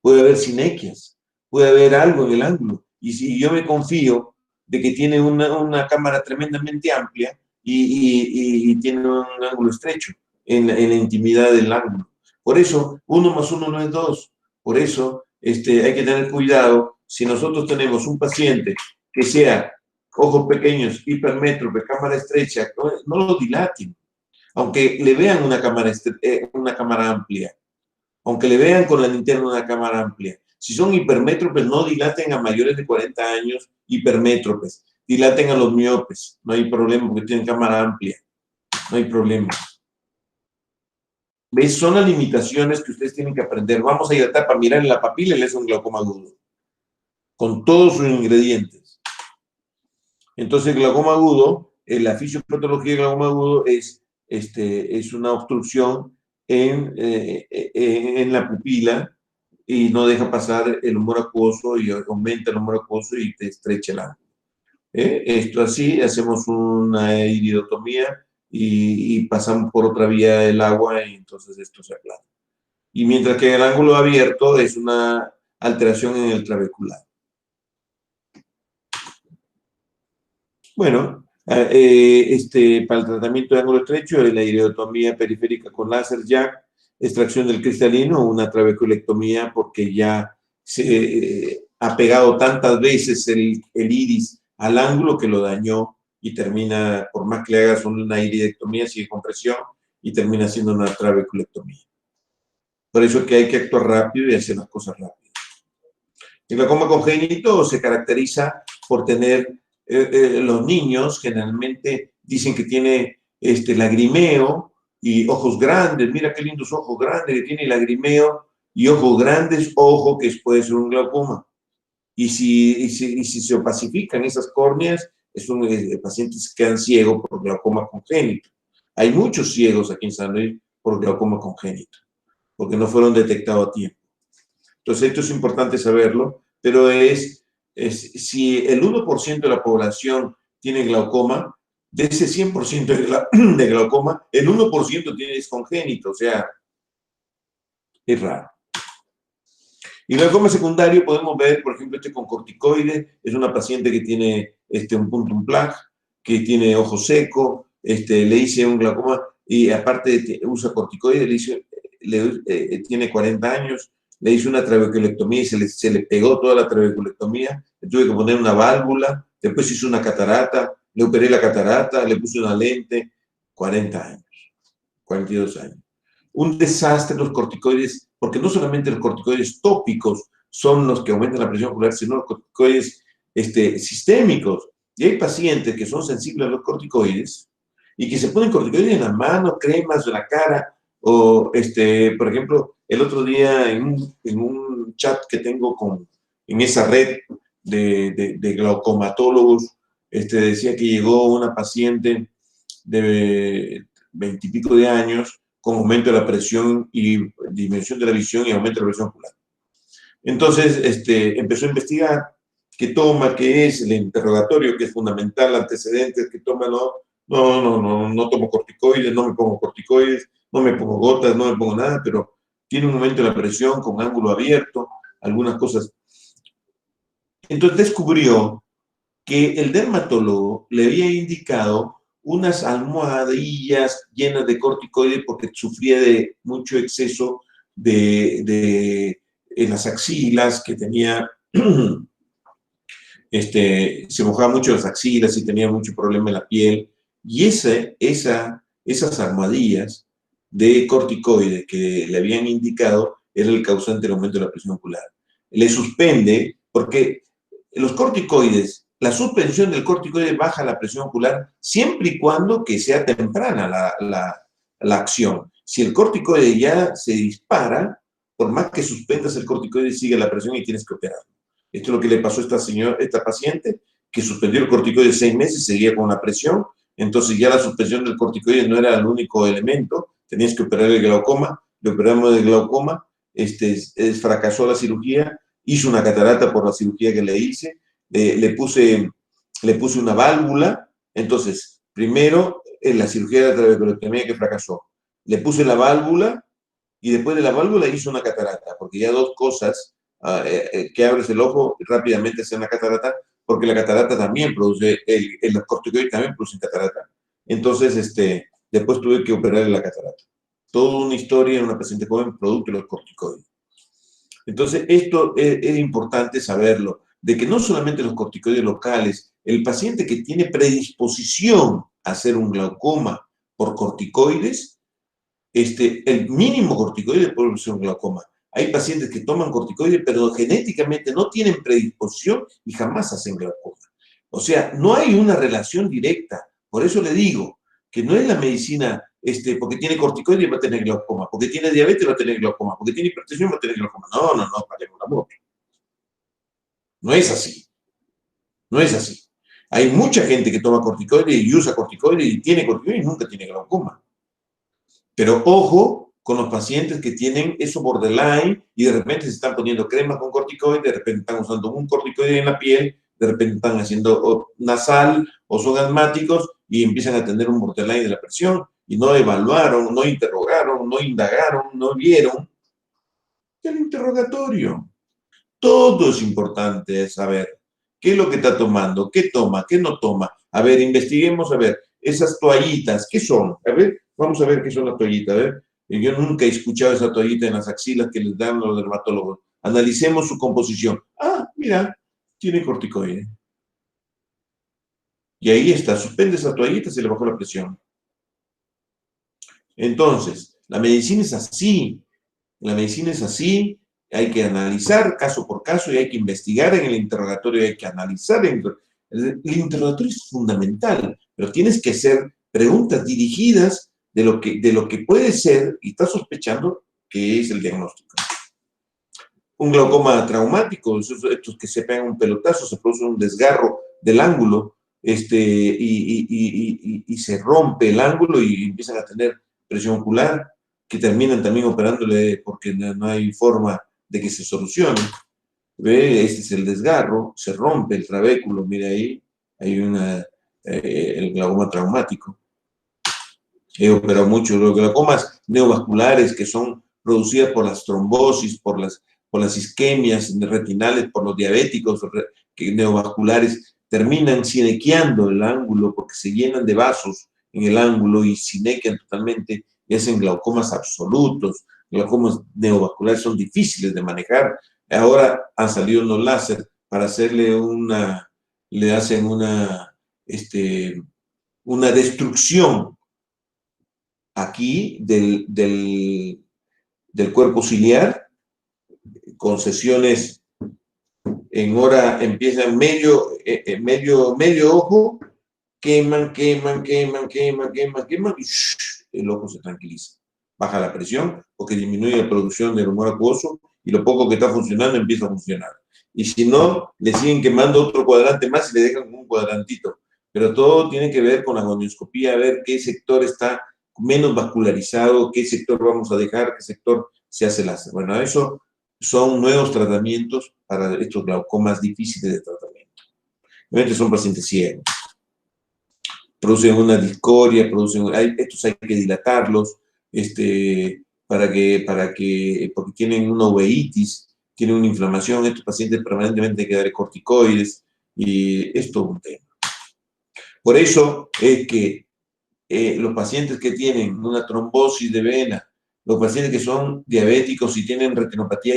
puede haber sinequias, puede haber algo en el ángulo, y si yo me confío de que tiene una cámara tremendamente amplia y tiene un ángulo estrecho en la intimidad del ángulo. Por eso, 1 más 1 no es 2. Por eso hay que tener cuidado. Si nosotros tenemos un paciente que sea ojos pequeños, hipermétrope, cámara estrecha, no lo dilaten. Aunque le vean una cámara amplia, aunque le vean con la linterna una cámara amplia. Si son hipermétropes, no dilaten a mayores de 40 años hipermétropes. Dilaten a los miopes. No hay problema porque tienen cámara amplia. No hay problema. ¿Ves? Son las limitaciones que ustedes tienen que aprender. Vamos a dilatar para mirar en la papila y es un glaucoma agudo. Con todos sus ingredientes. Entonces, el glaucoma agudo, la fisiopatología del glaucoma agudo es una obstrucción en la pupila y no deja pasar el humor acuoso y aumenta el humor acuoso y te estrecha el ángulo. Esto así, hacemos una iridotomía y pasamos por otra vía del agua y entonces esto se aplana. Y mientras que el ángulo abierto es una alteración en el trabecular. Bueno, para el tratamiento de ángulo estrecho, la iridotomía periférica con láser Jack, extracción del cristalino, una trabeculectomía porque ya se ha pegado tantas veces el iris al ángulo que lo dañó y termina, por más que le hagas una iridectomía, sigue con presión y termina siendo una trabeculectomía. Por eso es que hay que actuar rápido y hacer las cosas rápido. El glaucoma congénito se caracteriza por tener, los niños generalmente dicen que tiene lagrimeo y ojos grandes. Mira qué lindos ojos grandes que tiene, lagrimeo y ojos grandes, ojo que puede ser un glaucoma. Y si se opacifican esas córneas, pacientes quedan ciegos por glaucoma congénito. Hay muchos ciegos aquí en San Luis por glaucoma congénito, porque no fueron detectados a tiempo. Entonces, esto es importante saberlo, pero si el 1% de la población tiene glaucoma, de ese 100% de glaucoma, el 1% es congénito, o sea, es raro. Y glaucoma secundario podemos ver, por ejemplo, con corticoides, es una paciente que tiene un punto un plug, que tiene ojo seco, le hice un glaucoma y aparte usa corticoides, tiene 40 años, le hice una trabeculectomía y se le pegó toda la trabeculectomía, le tuve que poner una válvula, después hice una catarata, le operé la catarata, le puse una lente, 40 años, 42 años. Un desastre los corticoides, porque no solamente los corticoides tópicos son los que aumentan la presión ocular, sino los corticoides sistémicos. Y hay pacientes que son sensibles a los corticoides y que se ponen corticoides en la mano, cremas de la cara, o, por ejemplo, el otro día en un chat que tengo en esa red de glaucomatólogos, decía que llegó una paciente de 20 y pico de años con aumento de la presión y disminución de la visión y aumento de la presión ocular. Entonces, empezó a investigar qué toma, qué es el interrogatorio, que es fundamental, antecedentes, que toma, no tomo corticoides, no me pongo corticoides, no me pongo gotas, no me pongo nada, pero tiene un aumento de la presión con ángulo abierto, algunas cosas. Entonces descubrió que el dermatólogo le había indicado unas almohadillas llenas de corticoides porque sufría de mucho exceso en las axilas, que tenía, se mojaba mucho las axilas y tenía mucho problema en la piel. Y esas almohadillas de corticoides que le habían indicado era el causante del aumento de la presión ocular. Le suspende porque los corticoides, la suspensión del corticoide baja la presión ocular siempre y cuando que sea temprana la acción. Si el corticoide ya se dispara, por más que suspendas el corticoide, sigue la presión y tienes que operarlo. Esto es lo que le pasó a esta paciente, que suspendió el corticoide 6 meses, seguía con la presión, entonces ya la suspensión del corticoide no era el único elemento, tenías que operar el glaucoma, le operamos el glaucoma, fracasó la cirugía, hizo una catarata por la cirugía que le hice, le puse una válvula. Entonces, primero, en la cirugía de la trabeculectomía que fracasó, le puse la válvula y después de la válvula hizo una catarata, porque ya dos cosas, que abres el ojo rápidamente hacia una catarata, porque la catarata también produce, los corticoides también producen catarata. Entonces, después tuve que operarle la catarata. Toda una historia en una paciente joven producto de los corticoides. Entonces, esto es importante saberlo, de que no solamente los corticoides locales, el paciente que tiene predisposición a hacer un glaucoma por corticoides, el mínimo corticoide puede ser un glaucoma. Hay pacientes que toman corticoides, pero genéticamente no tienen predisposición y jamás hacen glaucoma. O sea, no hay una relación directa. Por eso le digo que no es la medicina, porque tiene corticoides va a tener glaucoma, porque tiene diabetes va a tener glaucoma, porque tiene hipertensión va a tener glaucoma. No, paremos la moto. No es así. No es así. Hay mucha gente que toma corticoides y usa corticoides y tiene corticoides y nunca tiene glaucoma. Pero ojo con los pacientes que tienen eso borderline y de repente se están poniendo cremas con corticoides, de repente están usando un corticoide en la piel, de repente están haciendo nasal o son asmáticos y empiezan a tener un borderline de la presión y no evaluaron, no interrogaron, no indagaron, no vieron. El interrogatorio. Todo es importante saber qué es lo que está tomando, qué toma, qué no toma. A ver, investiguemos, a ver, esas toallitas, ¿qué son? A ver, vamos a ver qué son las toallitas, a ver. Yo nunca he escuchado esa toallita en las axilas que les dan los dermatólogos. Analicemos su composición. Ah, mira, tiene corticoide. Y ahí está, suspende esa toallita, se le bajó la presión. Entonces, la medicina es así. La medicina es así. Hay que analizar caso por caso y hay que investigar en el interrogatorio, hay que analizar. El interrogatorio es fundamental, pero tienes que hacer preguntas dirigidas de lo que puede ser y estás sospechando que es el diagnóstico. Un glaucoma traumático, estos que se pegan un pelotazo, se produce un desgarro del ángulo y se rompe el ángulo y empiezan a tener presión ocular, que terminan también operándole porque no hay forma de que se solucione. ¿Ve? Este es el desgarro, se rompe el trabéculo, mira ahí, hay el glaucoma traumático. He operado mucho los glaucomas neovasculares que son producidas por las trombosis, por las isquemias retinales, por los diabéticos neovasculares, terminan sinequiando el ángulo porque se llenan de vasos en el ángulo y sinequian totalmente y hacen glaucomas absolutos. Glaucomas neovasculares son difíciles de manejar. Ahora han salido unos láser para hacerle le hacen una destrucción aquí del cuerpo ciliar, con sesiones en hora, empiezan medio ojo, queman, y el ojo se tranquiliza. Baja la presión porque disminuye la producción del humor acuoso y lo poco que está funcionando empieza a funcionar. Y si no, le siguen quemando otro cuadrante más y le dejan un cuadrantito. Pero todo tiene que ver con la gonioscopía, a ver qué sector está menos vascularizado, qué sector vamos a dejar, qué sector se hace láser. Bueno, eso son nuevos tratamientos para estos glaucomas difíciles de tratamiento. Obviamente son pacientes ciegos. Producen una discoria, estos hay que dilatarlos, porque tienen una uveitis, tienen una inflamación, estos pacientes permanentemente hay que darle corticoides, y es todo un tema. Por eso es que los pacientes que tienen una trombosis de vena, los pacientes que son diabéticos y tienen retinopatía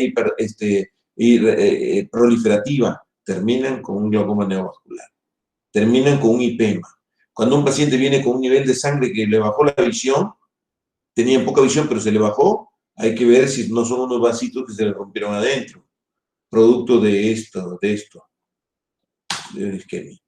proliferativa, terminan con un glaucoma neovascular, terminan con un IPEMA. Cuando un paciente viene con un nivel de sangre que le bajó la visión, tenía poca visión pero se le bajó, hay que ver si no son unos vasitos que se le rompieron adentro, producto de esto, de isquemia.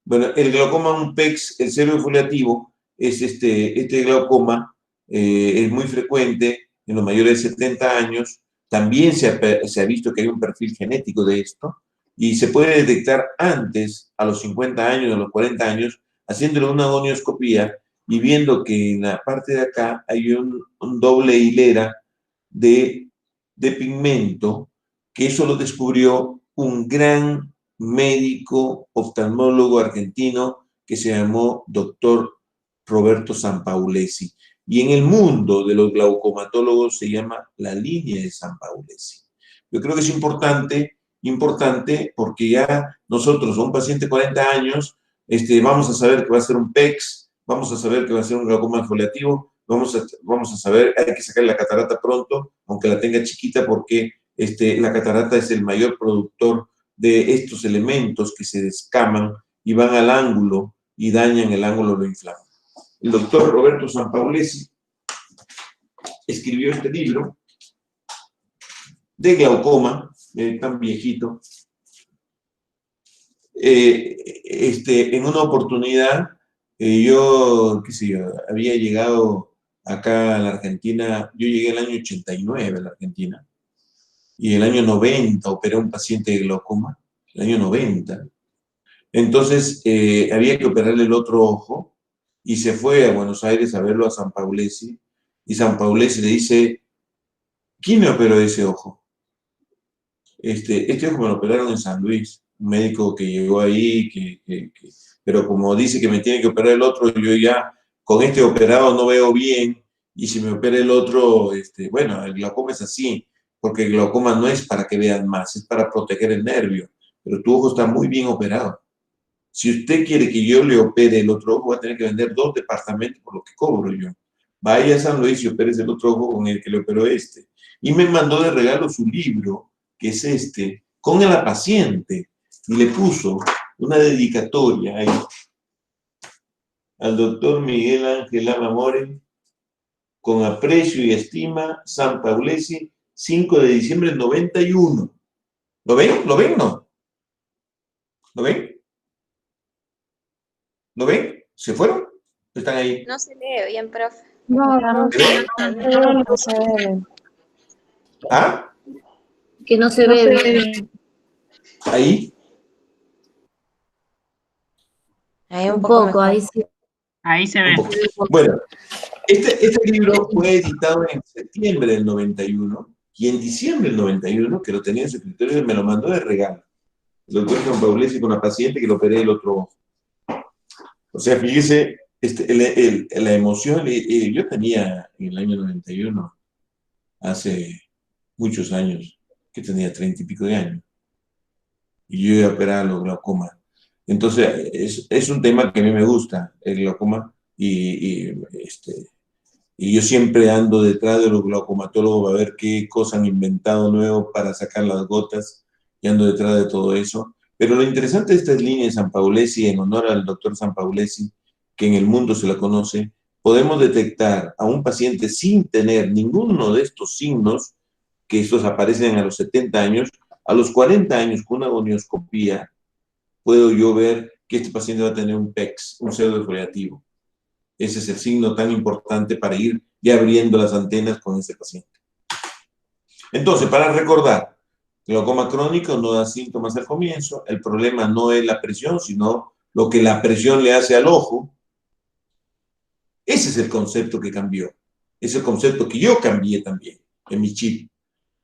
Bueno, el glaucoma UNPEX, el cerebro-foliativo, es este glaucoma es muy frecuente en los mayores de 70 años. También se ha visto que hay un perfil genético de esto y se puede detectar antes, a los 50 años, a los 40 años, haciéndole una gonioscopía y viendo que en la parte de acá hay un doble hilera de de pigmento, que eso lo descubrió un gran médico oftalmólogo argentino que se llamó doctor Roberto Sampaulesi. Y en el mundo de los glaucomatólogos se llama la línea de Sampaulesi. Yo creo que es importante porque ya nosotros, a un paciente de 40 años, vamos a saber que va a ser un PEX, vamos a saber que va a ser un glaucoma foliativo, vamos a saber, hay que sacar la catarata pronto, aunque la tenga chiquita, porque la catarata es el mayor productor de estos elementos que se descaman y van al ángulo y dañan el ángulo, lo inflaman. El doctor Roberto Sampaulesi escribió este libro de glaucoma, tan viejito. En una oportunidad, qué sé yo, había llegado acá a la Argentina, yo llegué el año 89 a la Argentina, y el año 90 operé a un paciente de glaucoma, el año 90. Entonces, había que operarle el otro ojo, y se fue a Buenos Aires a verlo a Sampaulesi, y Sampaulesi le dice, ¿quién me operó ese ojo? Este ojo me lo operaron en San Luis, un médico que llegó ahí, pero como dice que me tiene que operar el otro, yo ya con este operado no veo bien, y si me opera el otro, bueno, el glaucoma es así, porque el glaucoma no es para que vean más, es para proteger el nervio, pero tu ojo está muy bien operado. Si usted quiere que yo le opere el otro ojo, va a tener que vender 2 departamentos por lo que cobro yo. Vaya a San Luis y opere el otro ojo con el que le operó este. Y me mandó de regalo su libro, que es con la paciente, y le puso una dedicatoria ahí al doctor Miguel Ángel Amamore, con aprecio y estima, Sampaulesi, 5 de diciembre del 91. ¿Lo ven? ¿Lo ven? ¿No? ¿Lo ven? ¿Lo ven? ¿Se fueron? ¿Están ahí? No se lee bien, profe. No ¿Se ve? se ve. ¿Ah? Que no se ve bien. ¿Ahí? Ahí Un poco, mejor. ahí sí. Ahí se ve. Bueno, este libro fue editado en septiembre del 91, y en diciembre del 91, que lo tenía en su escritorio, me lo mandó de regalo. El doctor Sampaulesi con una paciente que lo operé el otro ojo. O sea, fíjese, la emoción, yo tenía en el año 91, hace muchos años, que tenía 30 y pico de años, y yo iba a operar los glaucomas. Entonces, es un tema que a mí me gusta, el glaucoma, y yo siempre ando detrás de los glaucomatólogos a ver qué cosas han inventado nuevo para sacar las gotas, y ando detrás de todo eso. Pero lo interesante de estas líneas de Sampaulesi, en honor al doctor Sampaulesi, que en el mundo se la conoce, podemos detectar a un paciente sin tener ninguno de estos signos, que estos aparecen a los 70 años, a los 40 años con una gonioscopía, puedo yo ver que este paciente va a tener un PEX, un pseudofoliativo. Ese es el signo tan importante para ir ya abriendo las antenas con ese paciente. Entonces, para recordar, glaucoma crónico no da síntomas al comienzo, el problema no es la presión, sino lo que la presión le hace al ojo. Ese es el concepto que cambió. Es el concepto que yo cambié también en mi chip.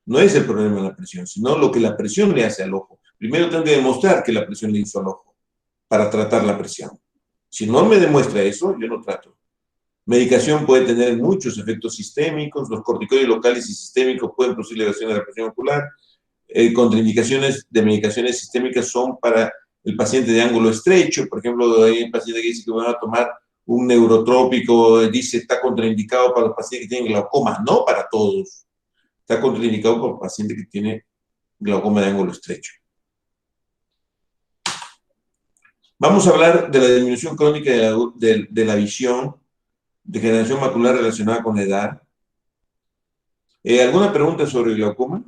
No es el problema de la presión, sino lo que la presión le hace al ojo. Primero tengo que demostrar que la presión le hizo al ojo para tratar la presión. Si no me demuestra eso, yo no trato. Medicación puede tener muchos efectos sistémicos, los corticoides locales y sistémicos pueden producir elevación de la presión ocular. Contraindicaciones de medicaciones sistémicas son para el paciente de ángulo estrecho. Por ejemplo, hay un paciente que dice que van a tomar un neurotrópico, dice está contraindicado para los pacientes que tienen glaucoma. No para todos. Está contraindicado para el paciente que tiene glaucoma de ángulo estrecho. Vamos a hablar de la disminución crónica de la visión, degeneración macular relacionada con la edad. ¿Alguna pregunta sobre el glaucoma?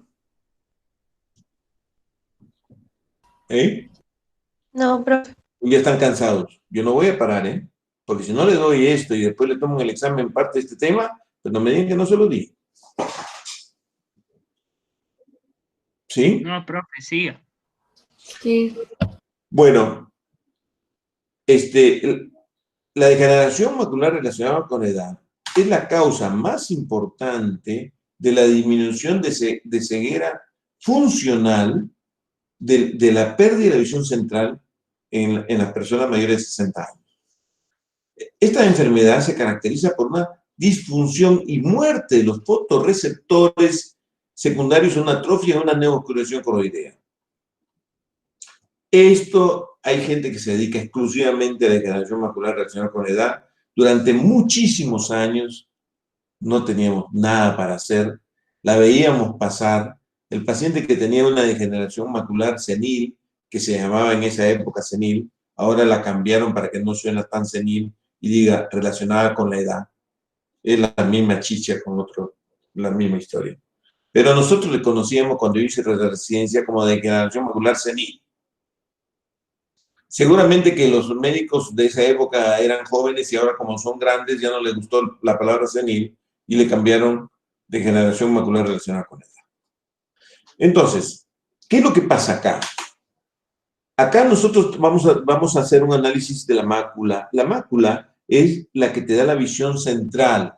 No, profe. Ya están cansados. Yo no voy a parar, porque si no le doy esto y después le tomo el examen parte de este tema, pues no me digan que no se lo di. ¿Sí? No, profe, siga. Sí. Bueno, la degeneración macular relacionada con la edad es la causa más importante de la disminución de ceguera funcional de la pérdida de la visión central en las personas mayores de 60 años. Esta enfermedad se caracteriza por una disfunción y muerte de los fotorreceptores secundarios a una atrofia o una neovascularización coroidea. Esto, hay gente que se dedica exclusivamente a la degeneración macular relacionada con la edad. Durante muchísimos años no teníamos nada para hacer, la veíamos pasar. El paciente que tenía una degeneración macular senil, que se llamaba en esa época senil, ahora la cambiaron para que no suena tan senil y diga relacionada con la edad. Es la misma chicha con la misma historia. Pero nosotros le conocíamos cuando yo hice residencia como degeneración macular senil. Seguramente que los médicos de esa época eran jóvenes y ahora como son grandes ya no les gustó la palabra senil y le cambiaron degeneración macular relacionada con la edad. Entonces, ¿qué es lo que pasa acá? Acá nosotros vamos a hacer un análisis de la mácula. La mácula es la que te da la visión central,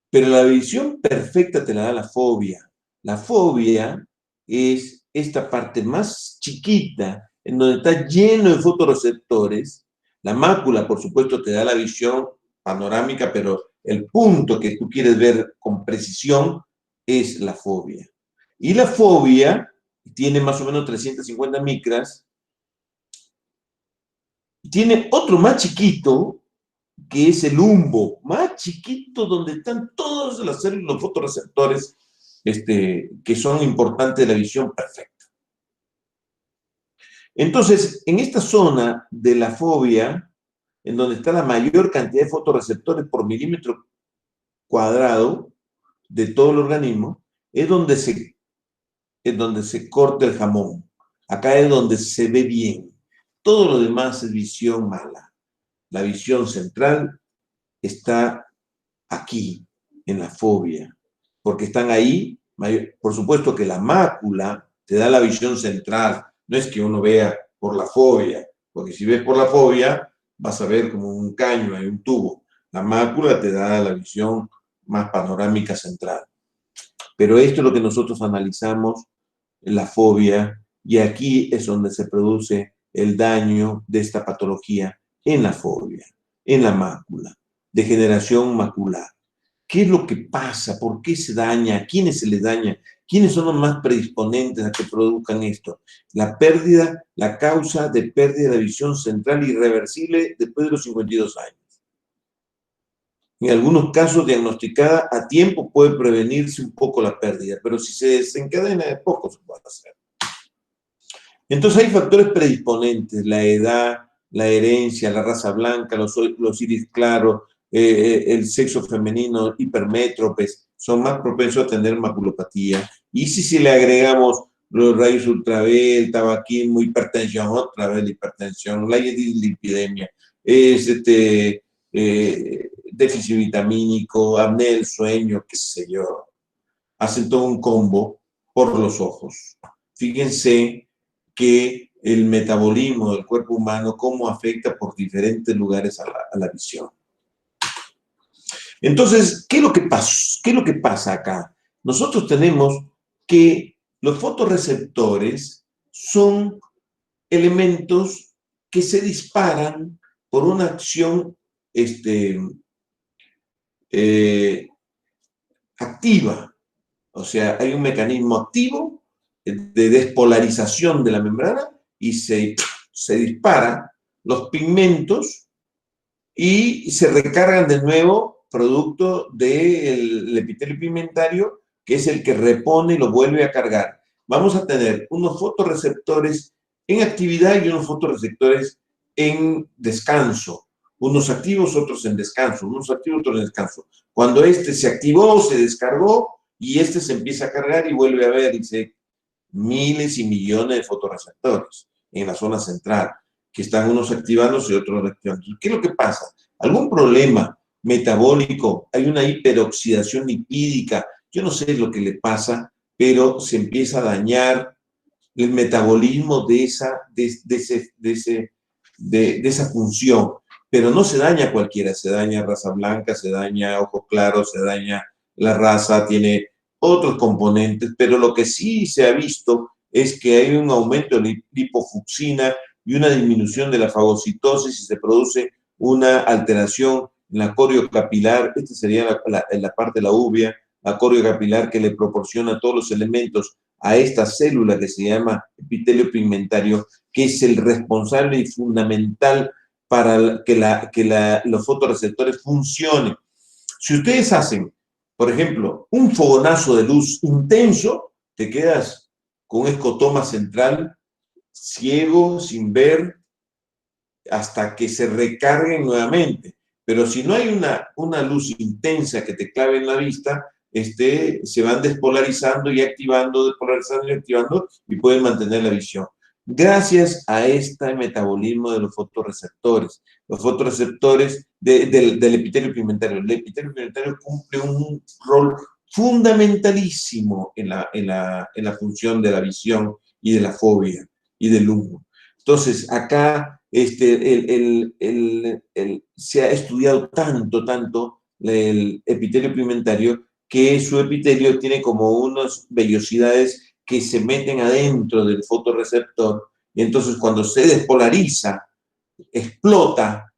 pero la visión perfecta te la da la fovea. La fovea es esta parte más chiquita, en donde está lleno de fotorreceptores. La mácula, por supuesto, te da la visión panorámica, pero el punto que tú quieres ver con precisión es la fovea. Y la fovea tiene más o menos 350 micras. Tiene otro más chiquito, que es el umbo, más chiquito, donde están todas las células, los fotorreceptores, que son importantes de la visión perfecta. Entonces, en esta zona de la fovea, en donde está la mayor cantidad de fotorreceptores por milímetro cuadrado de todo el organismo, es donde se corta el jamón. Acá es donde se ve bien. Todo lo demás es visión mala. La visión central está aquí, en la fovea, porque están ahí. Por supuesto que la mácula te da la visión central. No es que uno vea por la fovea, porque si ves por la fovea, vas a ver como un caño, hay un tubo. La mácula te da la visión más panorámica central. Pero esto es lo que nosotros analizamos en la fovea, y aquí es donde se produce el daño de esta patología en la fovea, en la mácula, degeneración macular. ¿Qué es lo que pasa? ¿Por qué se daña? ¿A quiénes se les daña? ¿Quiénes son los más predisponentes a que produzcan esto? La causa de pérdida de visión central irreversible después de los 52 años. En algunos casos, diagnosticada a tiempo, puede prevenirse un poco la pérdida, pero si se desencadena de poco, se puede hacer. Entonces hay factores predisponentes: la edad, la herencia, la raza blanca, los iris claros, el sexo femenino, hipermétropes, son más propensos a tener maculopatía. Y si le agregamos los rayos ultravioleta, el tabaquismo, hipertensión, otra vez la hipertensión, la dislipidemia, déficit vitamínico, apnea del sueño, qué sé yo, hacen todo un combo por los ojos. Fíjense que el metabolismo del cuerpo humano, cómo afecta por diferentes lugares a la visión. Entonces, ¿qué es lo que pasa acá? Nosotros tenemos que los fotorreceptores son elementos que se disparan por una acción activa. O sea, hay un mecanismo activo de despolarización de la membrana y se disparan los pigmentos y se recargan de nuevo producto del epitelio pigmentario, que es el que repone y lo vuelve a cargar. Vamos a tener unos fotorreceptores en actividad y unos fotorreceptores en descanso. Unos activos, otros en descanso. Unos activos, otros en descanso. Cuando este se activó, se descargó, y este se empieza a cargar y vuelve a ver, dice, miles y millones de fotorreceptores en la zona central, que están unos activándose y otros reactivando. ¿Qué es lo que pasa? ¿Algún problema metabólico? ¿Hay una hiperoxidación lipídica? Yo no sé lo que le pasa, pero se empieza a dañar el metabolismo de esa función. Pero no se daña cualquiera, se daña raza blanca, se daña ojo claro, se daña la raza, tiene otros componentes, pero lo que sí se ha visto es que hay un aumento de lipofucsina y una disminución de la fagocitosis y se produce una alteración en la coriocapilar. Esta sería la parte de la uvea, la coriocapilar, que le proporciona todos los elementos a esta célula que se llama epitelio pigmentario, que es el responsable y fundamental para que los fotorreceptores funcionen. Si ustedes hacen, por ejemplo, un fogonazo de luz intenso, te quedas con un escotoma central, ciego, sin ver, hasta que se recarguen nuevamente. Pero si no hay una luz intensa que te clave en la vista, se van despolarizando y activando, despolarizando y activando, y pueden mantener la visión. Gracias a este metabolismo de los fotorreceptores. Los fotorreceptores del epitelio pigmentario. El epitelio pigmentario cumple un rol fundamentalísimo en la función de la visión y de la fobia y del humo. Entonces, acá se ha estudiado tanto el epitelio pigmentario, que su epitelio tiene como unas vellosidades que se meten adentro del fotorreceptor, y entonces cuando se despolariza, explota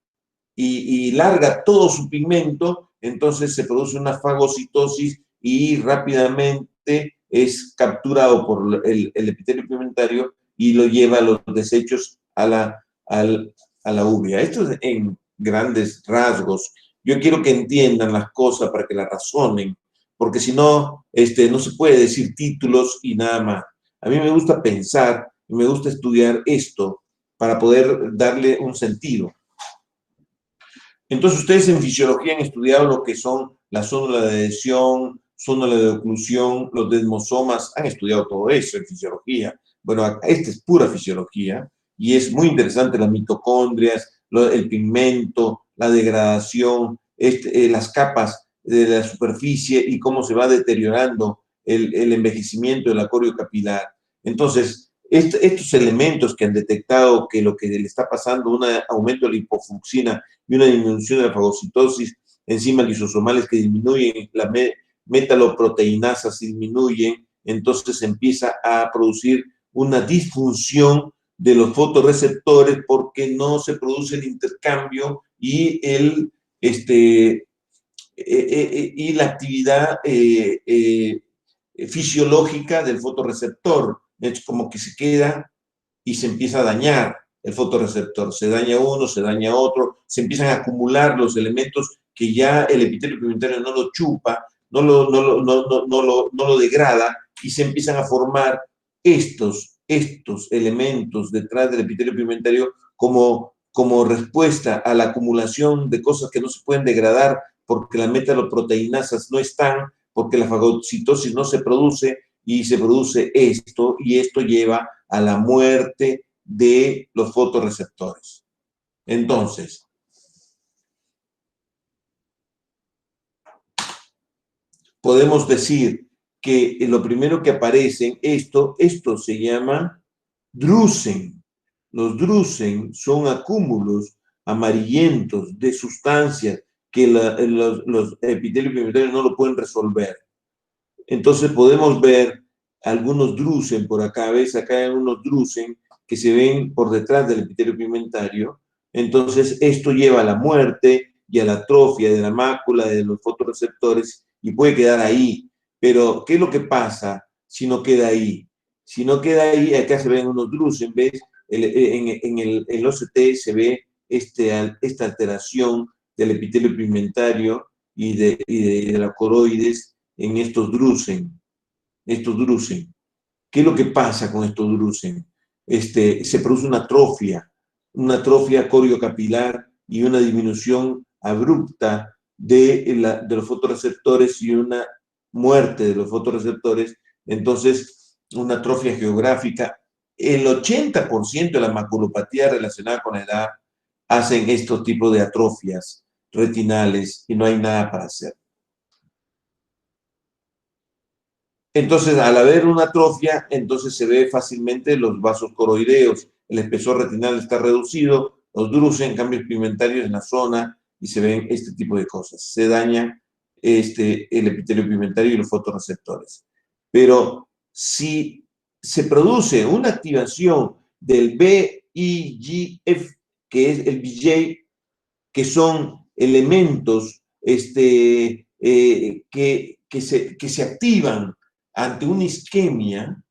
y larga todo su pigmento, entonces se produce una fagocitosis y rápidamente es capturado por el epitelio pigmentario y lo lleva a los desechos a la uvea. Esto es en grandes rasgos. Yo quiero que entiendan las cosas para que las razonen, porque si no, no se puede decir títulos y nada más. A mí me gusta pensar y me gusta estudiar esto para poder darle un sentido. Entonces, ustedes en fisiología han estudiado lo que son la zónula de adhesión, zónula de oclusión, los desmosomas, han estudiado todo eso en fisiología. Bueno, esta es pura fisiología y es muy interesante las mitocondrias, el pigmento, la degradación, las capas de la superficie y cómo se va deteriorando el envejecimiento de la coriocapilar. Entonces, estos elementos que han detectado que lo que le está pasando, un aumento de la hipofucsina y una disminución de la fagocitosis, enzimas lisosomales que disminuyen, las metaloproteinasas disminuyen, entonces empieza a producir una disfunción de los fotorreceptores porque no se produce el intercambio y la actividad fisiológica del fotorreceptor. Es como que se queda y se empieza a dañar el fotorreceptor. Se daña uno, se daña otro, se empiezan a acumular los elementos que ya el epitelio pigmentario no lo chupa, no lo degrada, y se empiezan a formar estos elementos detrás del epitelio pigmentario como respuesta a la acumulación de cosas que no se pueden degradar porque las metaloproteinasas no están, porque la fagocitosis no se produce, y se produce esto, y esto lleva a la muerte de los fotorreceptores. Entonces, podemos decir que lo primero que aparece, esto se llama drusen. Los drusen son acúmulos amarillentos de sustancias que los epitelios pigmentarios no lo pueden resolver. Entonces podemos ver algunos drusen por acá, ¿ves? Acá hay unos drusen que se ven por detrás del epitelio pigmentario. Entonces esto lleva a la muerte y a la atrofia de la mácula, de los fotorreceptores, y puede quedar ahí. Pero, ¿qué es lo que pasa si no queda ahí? Si no queda ahí, acá se ven unos drusen, ¿ves? En el OCT se ve esta alteración del epitelio pigmentario y de la coroides en estos drusen. ¿Qué es lo que pasa con estos drusen? Se produce una atrofia coriocapilar y una disminución abrupta de los fotorreceptores y una muerte de los fotorreceptores. Entonces, una atrofia geográfica. El 80% de la maculopatía relacionada con la edad hacen estos tipos de atrofias retinales y no hay nada para hacer. Entonces, al haber una atrofia, entonces se ve fácilmente los vasos coroideos, el espesor retinal está reducido, los drusen, cambios pigmentarios en la zona, y se ven este tipo de cosas. Se daña el epitelio pigmentario y los fotorreceptores. Pero si se produce una activación del VEGF, que es el VEGF, que son elementos que se activan ante una isquemia,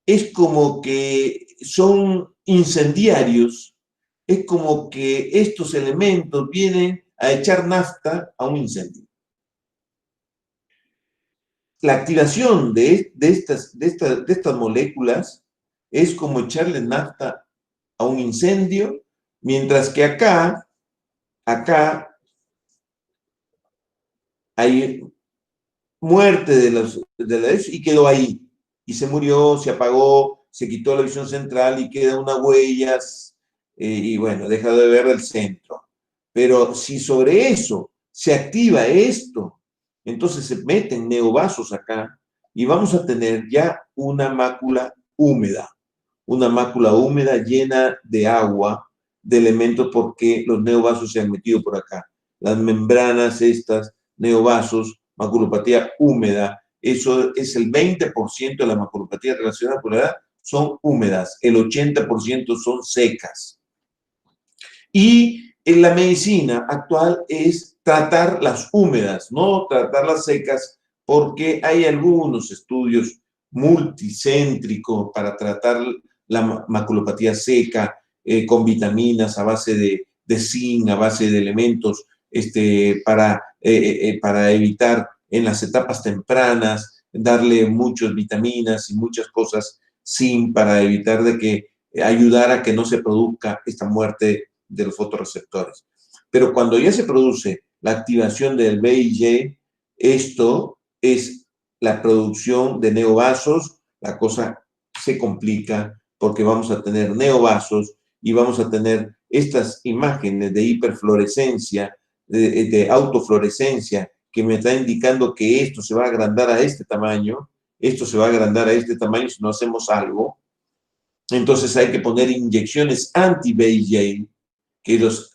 es como que son incendiarios, es como que estos elementos vienen a echar nafta a un incendio. La activación de estas moléculas es como echarle nafta a un incendio, mientras que acá hay muerte y quedó ahí. Y se murió, se apagó, se quitó la visión central y queda unas huellas, y bueno, deja de ver el centro. Pero si sobre eso se activa esto, entonces se meten neovasos acá y vamos a tener ya una mácula húmeda llena de agua, de elementos, porque los neovasos se han metido por acá. Las membranas estas, neovasos, maculopatía húmeda, eso es el 20% de la maculopatía relacionada con la edad, son húmedas, el 80% son secas. Y en la medicina actual es tratar las húmedas, no tratar las secas, porque hay algunos estudios multicéntricos para tratar la maculopatía seca, con vitaminas a base de zinc, a base de elementos para evitar en las etapas tempranas, darle muchas vitaminas y muchas cosas zinc para evitar ayudar a que no se produzca esta muerte de los fotorreceptores. Pero cuando ya se produce la activación del VIG, esto es la producción de neovasos, la cosa se complica porque vamos a tener neovasos y vamos a tener estas imágenes de hiperfluorescencia, de autofluorescencia, que me está indicando que esto se va a agrandar a este tamaño, esto se va a agrandar a este tamaño si no hacemos algo. Entonces hay que poner inyecciones anti-VIG, que las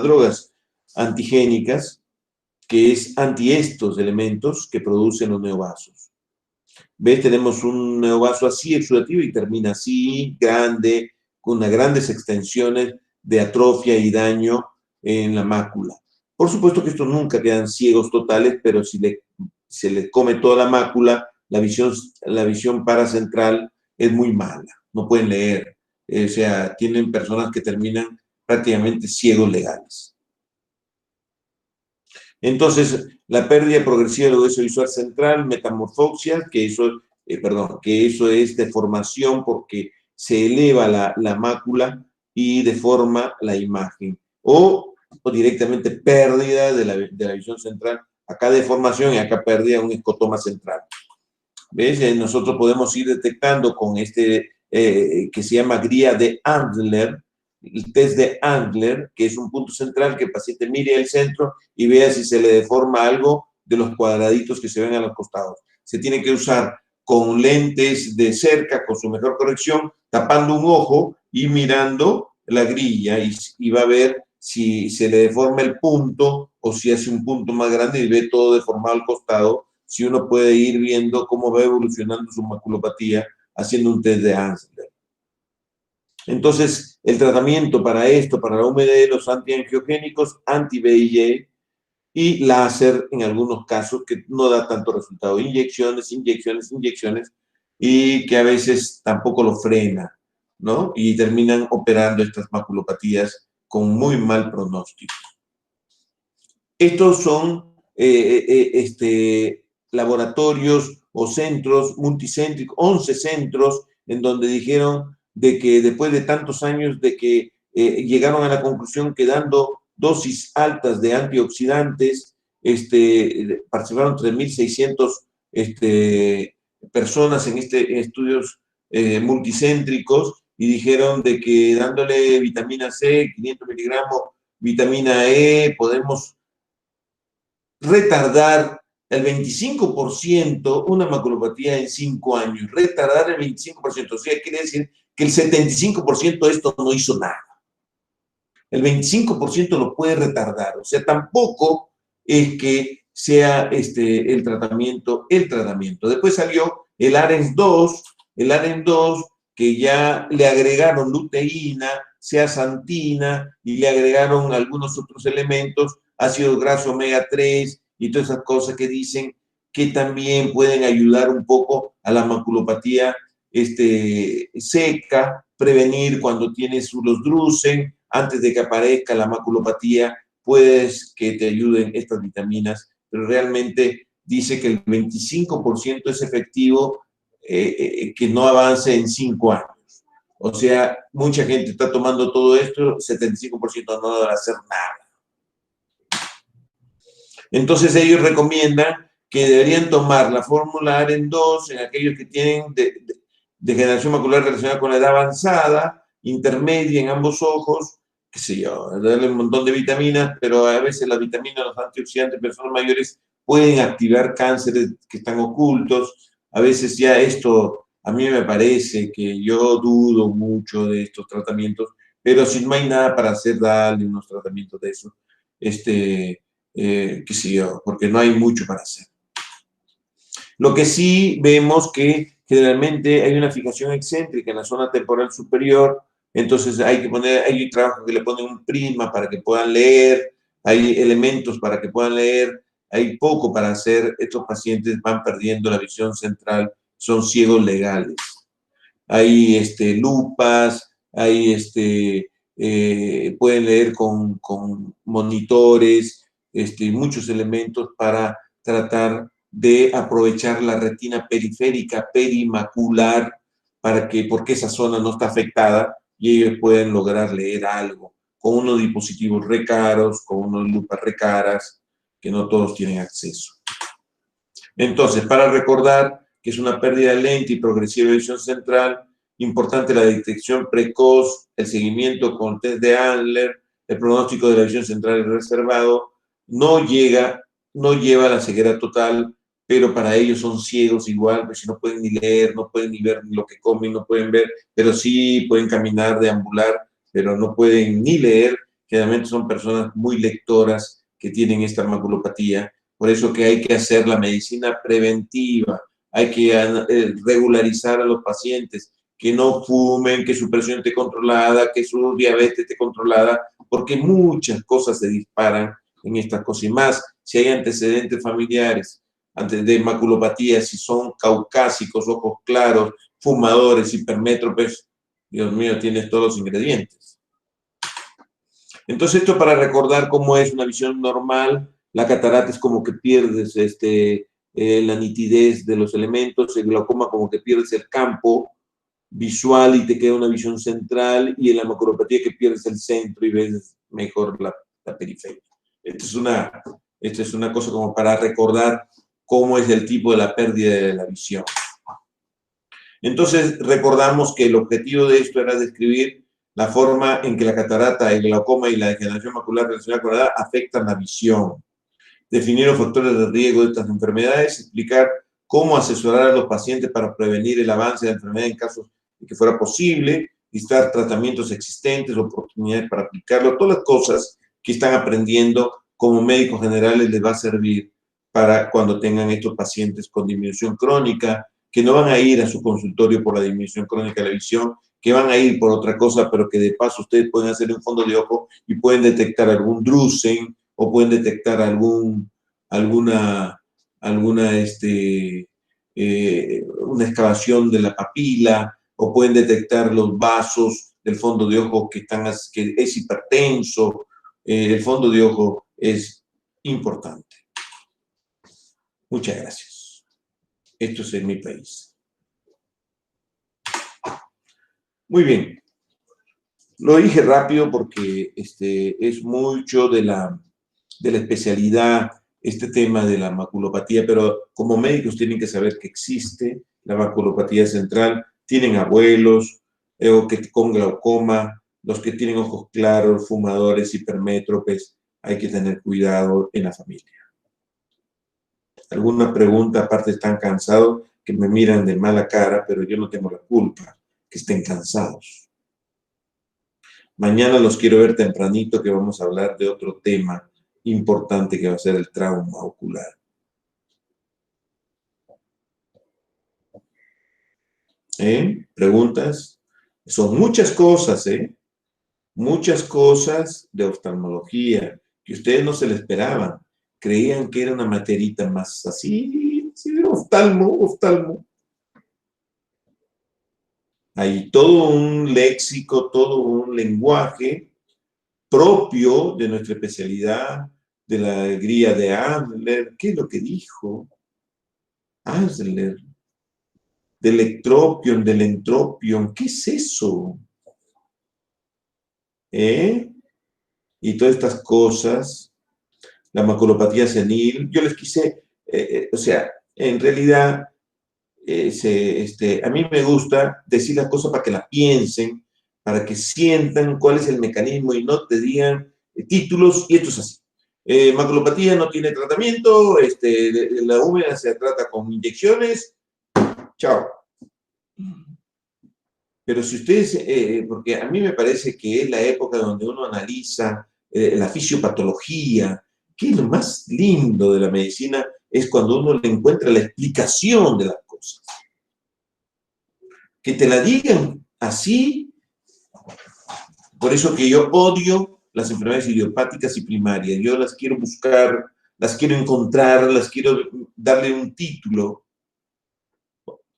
drogas antigénicas, que es anti estos elementos que producen los neovasos. ¿Ves? Tenemos un neovaso así exudativo y termina así, grande, con unas grandes extensiones de atrofia y daño en la mácula. Por supuesto que estos nunca quedan ciegos totales, pero si se les come toda la mácula, la visión paracentral es muy mala, no pueden leer. O sea, tienen personas que terminan prácticamente ciegos legales. Entonces, la pérdida progresiva del hueso visual central, metamorfosia, que eso es deformación porque se eleva la mácula y deforma la imagen. O directamente pérdida de la visión central. Acá deformación y acá pérdida, un escotoma central. ¿Ves? Nosotros podemos ir detectando con que se llama grilla de Andler, el test de Andler, que es un punto central que el paciente mire el centro y vea si se le deforma algo de los cuadraditos que se ven a los costados. Se tiene que usar con lentes de cerca, con su mejor corrección, tapando un ojo y mirando la grilla, y va a ver si se le deforma el punto o si hace un punto más grande y ve todo deformado al costado. Si uno puede ir viendo cómo va evolucionando su maculopatía haciendo un test de Andler. Entonces, el tratamiento para esto, para la humedad, los antiangiogénicos, anti-VIG y láser en algunos casos, que no da tanto resultado. Inyecciones, y que a veces tampoco lo frena, ¿no? Y terminan operando estas maculopatías con muy mal pronóstico. Estos son laboratorios o centros multicéntricos, 11 centros, en donde dijeron de que después de tantos años de que llegaron a la conclusión que dando dosis altas de antioxidantes, participaron 3.600 personas en estudios multicéntricos, y dijeron de que dándole vitamina C, 500 miligramos, vitamina E, podemos retardar el 25% una maculopatía en 5 años, retardar el 25%, o sea, quiere decir que el 75% de esto no hizo nada. El 25% lo puede retardar, o sea, tampoco es que sea el tratamiento. Después salió el ARENS-2, que ya le agregaron luteína, zeaxantina, y le agregaron algunos otros elementos, ácido graso omega 3 y todas esas cosas que dicen que también pueden ayudar un poco a la maculopatía seca, prevenir cuando tienes los drusen, antes de que aparezca la maculopatía, puedes que te ayuden estas vitaminas, pero realmente dice que el 25% es efectivo, que no avance en 5 años. O sea, mucha gente está tomando todo esto, 75% no va a hacer nada. Entonces ellos recomiendan que deberían tomar la fórmula AREN-2 en aquellos que tienen degeneración macular relacionada con la edad avanzada, intermedia en ambos ojos, qué sé yo, darle un montón de vitaminas, pero a veces las vitaminas, los antioxidantes en personas mayores pueden activar cánceres que están ocultos. A veces ya esto, a mí me parece que yo dudo mucho de estos tratamientos, pero si no hay nada para hacer, darle unos tratamientos de eso, qué sé yo, porque no hay mucho para hacer. Lo que sí vemos que generalmente hay una fijación excéntrica en la zona temporal superior, entonces hay un trabajo que le ponen un prisma para que puedan leer, hay elementos para que puedan leer, hay poco para hacer. Estos pacientes van perdiendo la visión central, son ciegos legales. Hay lupas, hay pueden leer con monitores, muchos elementos para tratar de aprovechar la retina periférica, perimacular, porque esa zona no está afectada y ellos pueden lograr leer algo con unos dispositivos re caros, con unas lupas re caras, que no todos tienen acceso. Entonces, para recordar que es una pérdida lenta y progresiva de visión central, importante la detección precoz, el seguimiento con test de Andler, el pronóstico de la visión central es reservado, no lleva a la ceguera total, pero para ellos son ciegos igual, pues si no pueden ni leer, no pueden ni ver lo que comen, no pueden ver, pero sí pueden caminar, deambular, pero no pueden ni leer. Generalmente son personas muy lectoras que tienen esta maculopatía, por eso que hay que hacer la medicina preventiva, hay que regularizar a los pacientes, que no fumen, que su presión esté controlada, que su diabetes esté controlada, porque muchas cosas se disparan en estas cosas, y más si hay antecedentes familiares de maculopatía, si son caucásicos, ojos claros, fumadores, hipermétropes, Dios mío, tienes todos los ingredientes. Entonces, esto para recordar cómo es una visión normal. La catarata es como que pierdes la nitidez de los elementos, el glaucoma como que pierdes el campo visual y te queda una visión central, y en la maculopatía que pierdes el centro y ves mejor la periferia. Esta es una cosa como para recordar cómo es el tipo de la pérdida de la visión. Entonces, recordamos que el objetivo de esto era describir la forma en que la catarata, el glaucoma y la degeneración macular relacionada con la edad afectan la visión. Definir los factores de riesgo de estas enfermedades, explicar cómo asesorar a los pacientes para prevenir el avance de la enfermedad en casos de que fuera posible, listar tratamientos existentes, oportunidades para aplicarlo, todas las cosas que están aprendiendo como médicos generales les va a servir para cuando tengan estos pacientes con disminución crónica, que no van a ir a su consultorio por la disminución crónica de la visión, que van a ir por otra cosa, pero que de paso ustedes pueden hacer un fondo de ojo y pueden detectar algún drusen, o pueden detectar una excavación de la papila, o pueden detectar los vasos del fondo de ojo que es hipertenso. El fondo de ojo es importante. Muchas gracias. Esto es en mi país. Muy bien. Lo dije rápido porque es mucho de la especialidad este tema de la maculopatía, pero como médicos tienen que saber que existe la maculopatía central. Tienen abuelos o que con glaucoma, los que tienen ojos claros, fumadores, hipermétropes, hay que tener cuidado en la familia. ¿Alguna pregunta? Aparte están cansados, que me miran de mala cara, pero yo no tengo la culpa. que estén cansados. Mañana los quiero ver tempranito, que vamos a hablar de otro tema importante que va a ser el trauma ocular. ¿Preguntas? Son muchas cosas, muchas cosas de oftalmología que ustedes no se le esperaban. Creían que era una materita más así, oftalmo. Hay todo un léxico, todo un lenguaje propio de nuestra especialidad, de la alegría de Adler. ¿Qué es lo que dijo Adler? Del ectropion, del entropion. ¿Qué es eso? Y todas estas cosas, la maculopatía senil, yo les quise, o sea, en realidad, a mí me gusta decir las cosas para que las piensen, para que sientan cuál es el mecanismo y no te digan títulos, y esto es así. Maculopatía no tiene tratamiento, la húmeda se trata con inyecciones, chao. Pero si ustedes, porque a mí me parece que es la época donde uno analiza la fisiopatología, que es lo más lindo de la medicina, es cuando uno le encuentra la explicación de las cosas. Que te la digan así, por eso que yo odio las enfermedades idiopáticas y primarias. Yo las quiero buscar, las quiero encontrar, las quiero darle un título.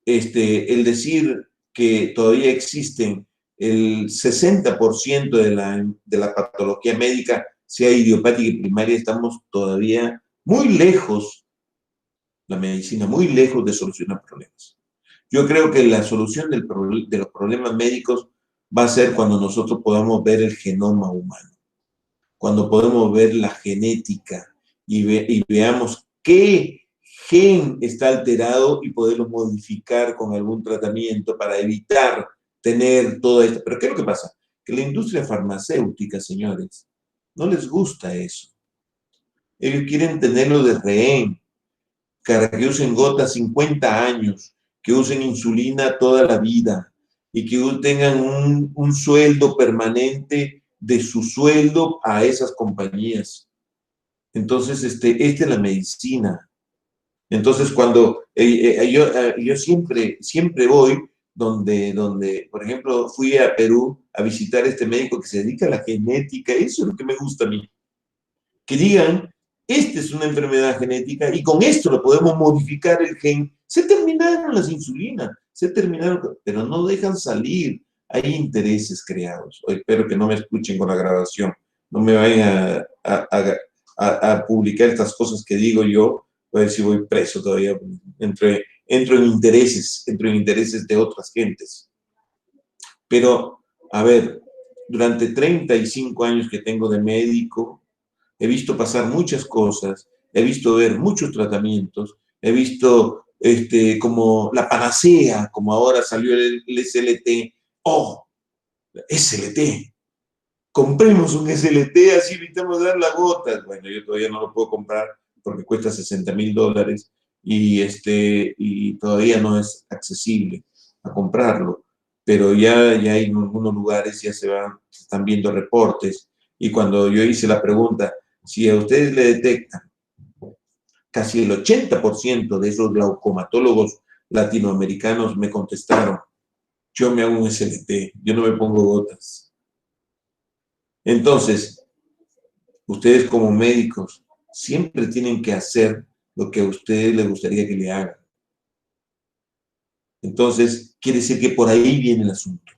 El decir que todavía existen el 60% de la patología médica, sea idiopática y primaria, estamos todavía muy lejos, la medicina, muy lejos de solucionar problemas. Yo creo que la solución de los problemas médicos va a ser cuando nosotros podamos ver el genoma humano, cuando podemos ver la genética y veamos qué gen está alterado y poderlo modificar con algún tratamiento para evitar tener todo esto. Pero ¿qué es lo que pasa? Que la industria farmacéutica, señores, no les gusta eso. Ellos quieren tenerlo de rehén, para que usen gotas 50 años, que usen insulina toda la vida y que tengan un sueldo permanente de su sueldo a esas compañías. Entonces, esta es la medicina. Entonces, cuando yo siempre voy donde, por ejemplo, fui a Perú a visitar a este médico que se dedica a la genética, eso es lo que me gusta a mí. Que digan, esta es una enfermedad genética y con esto lo podemos modificar el gen. Se terminaron las insulinas, pero no dejan salir. Hay intereses creados. Espero que no me escuchen con la grabación. No me vayan a publicar estas cosas que digo yo. A ver si voy preso todavía. Entro en intereses de otras gentes. Pero, a ver, durante 35 años que tengo de médico, he visto pasar muchas cosas, he visto ver muchos tratamientos, he visto como la panacea, como ahora salió el SLT. ¡Oh! SLT. Compremos un SLT, así evitamos dar las gotas. Bueno, yo todavía no lo puedo comprar porque cuesta $60,000 y todavía no es accesible a comprarlo. Pero ya hay en algunos lugares, ya se están viendo reportes. Y cuando yo hice la pregunta, si a ustedes le detectan, casi el 80% de esos glaucomatólogos latinoamericanos me contestaron, yo me hago un SLT, yo no me pongo gotas. Entonces, ustedes como médicos siempre tienen que hacer lo que a ustedes les gustaría que le hagan. Entonces, quiere decir que por ahí viene el asunto.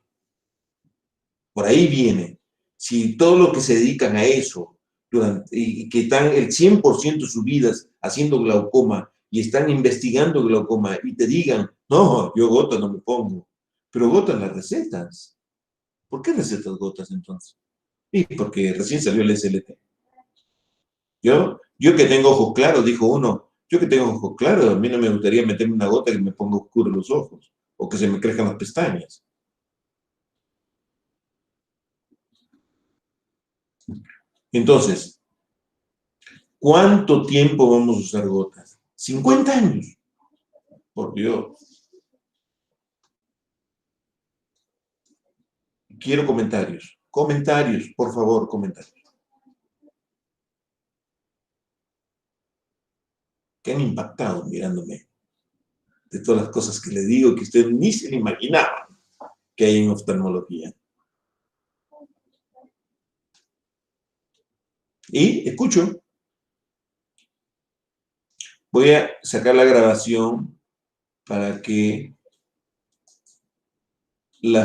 Por ahí viene. Si todo lo que se dedican a eso, y que están el 100% de sus vidas haciendo glaucoma y están investigando glaucoma y te digan, no, yo gotas no me pongo, pero gotas las recetas. ¿Por qué recetas gotas entonces? Y porque recién salió el SLT. Yo que tengo ojos claros, dijo uno, yo que tengo ojos claros, a mí no me gustaría meterme una gota que me ponga oscuro los ojos o que se me crezcan las pestañas. Entonces, ¿cuánto tiempo vamos a usar gotas? 50 años. Por Dios. quiero comentarios. Comentarios, por favor, comentarios. Que han impactado mirándome de todas las cosas que le digo que ustedes ni se imaginaban que hay en oftalmología. Y escucho. Voy a sacar la grabación para que las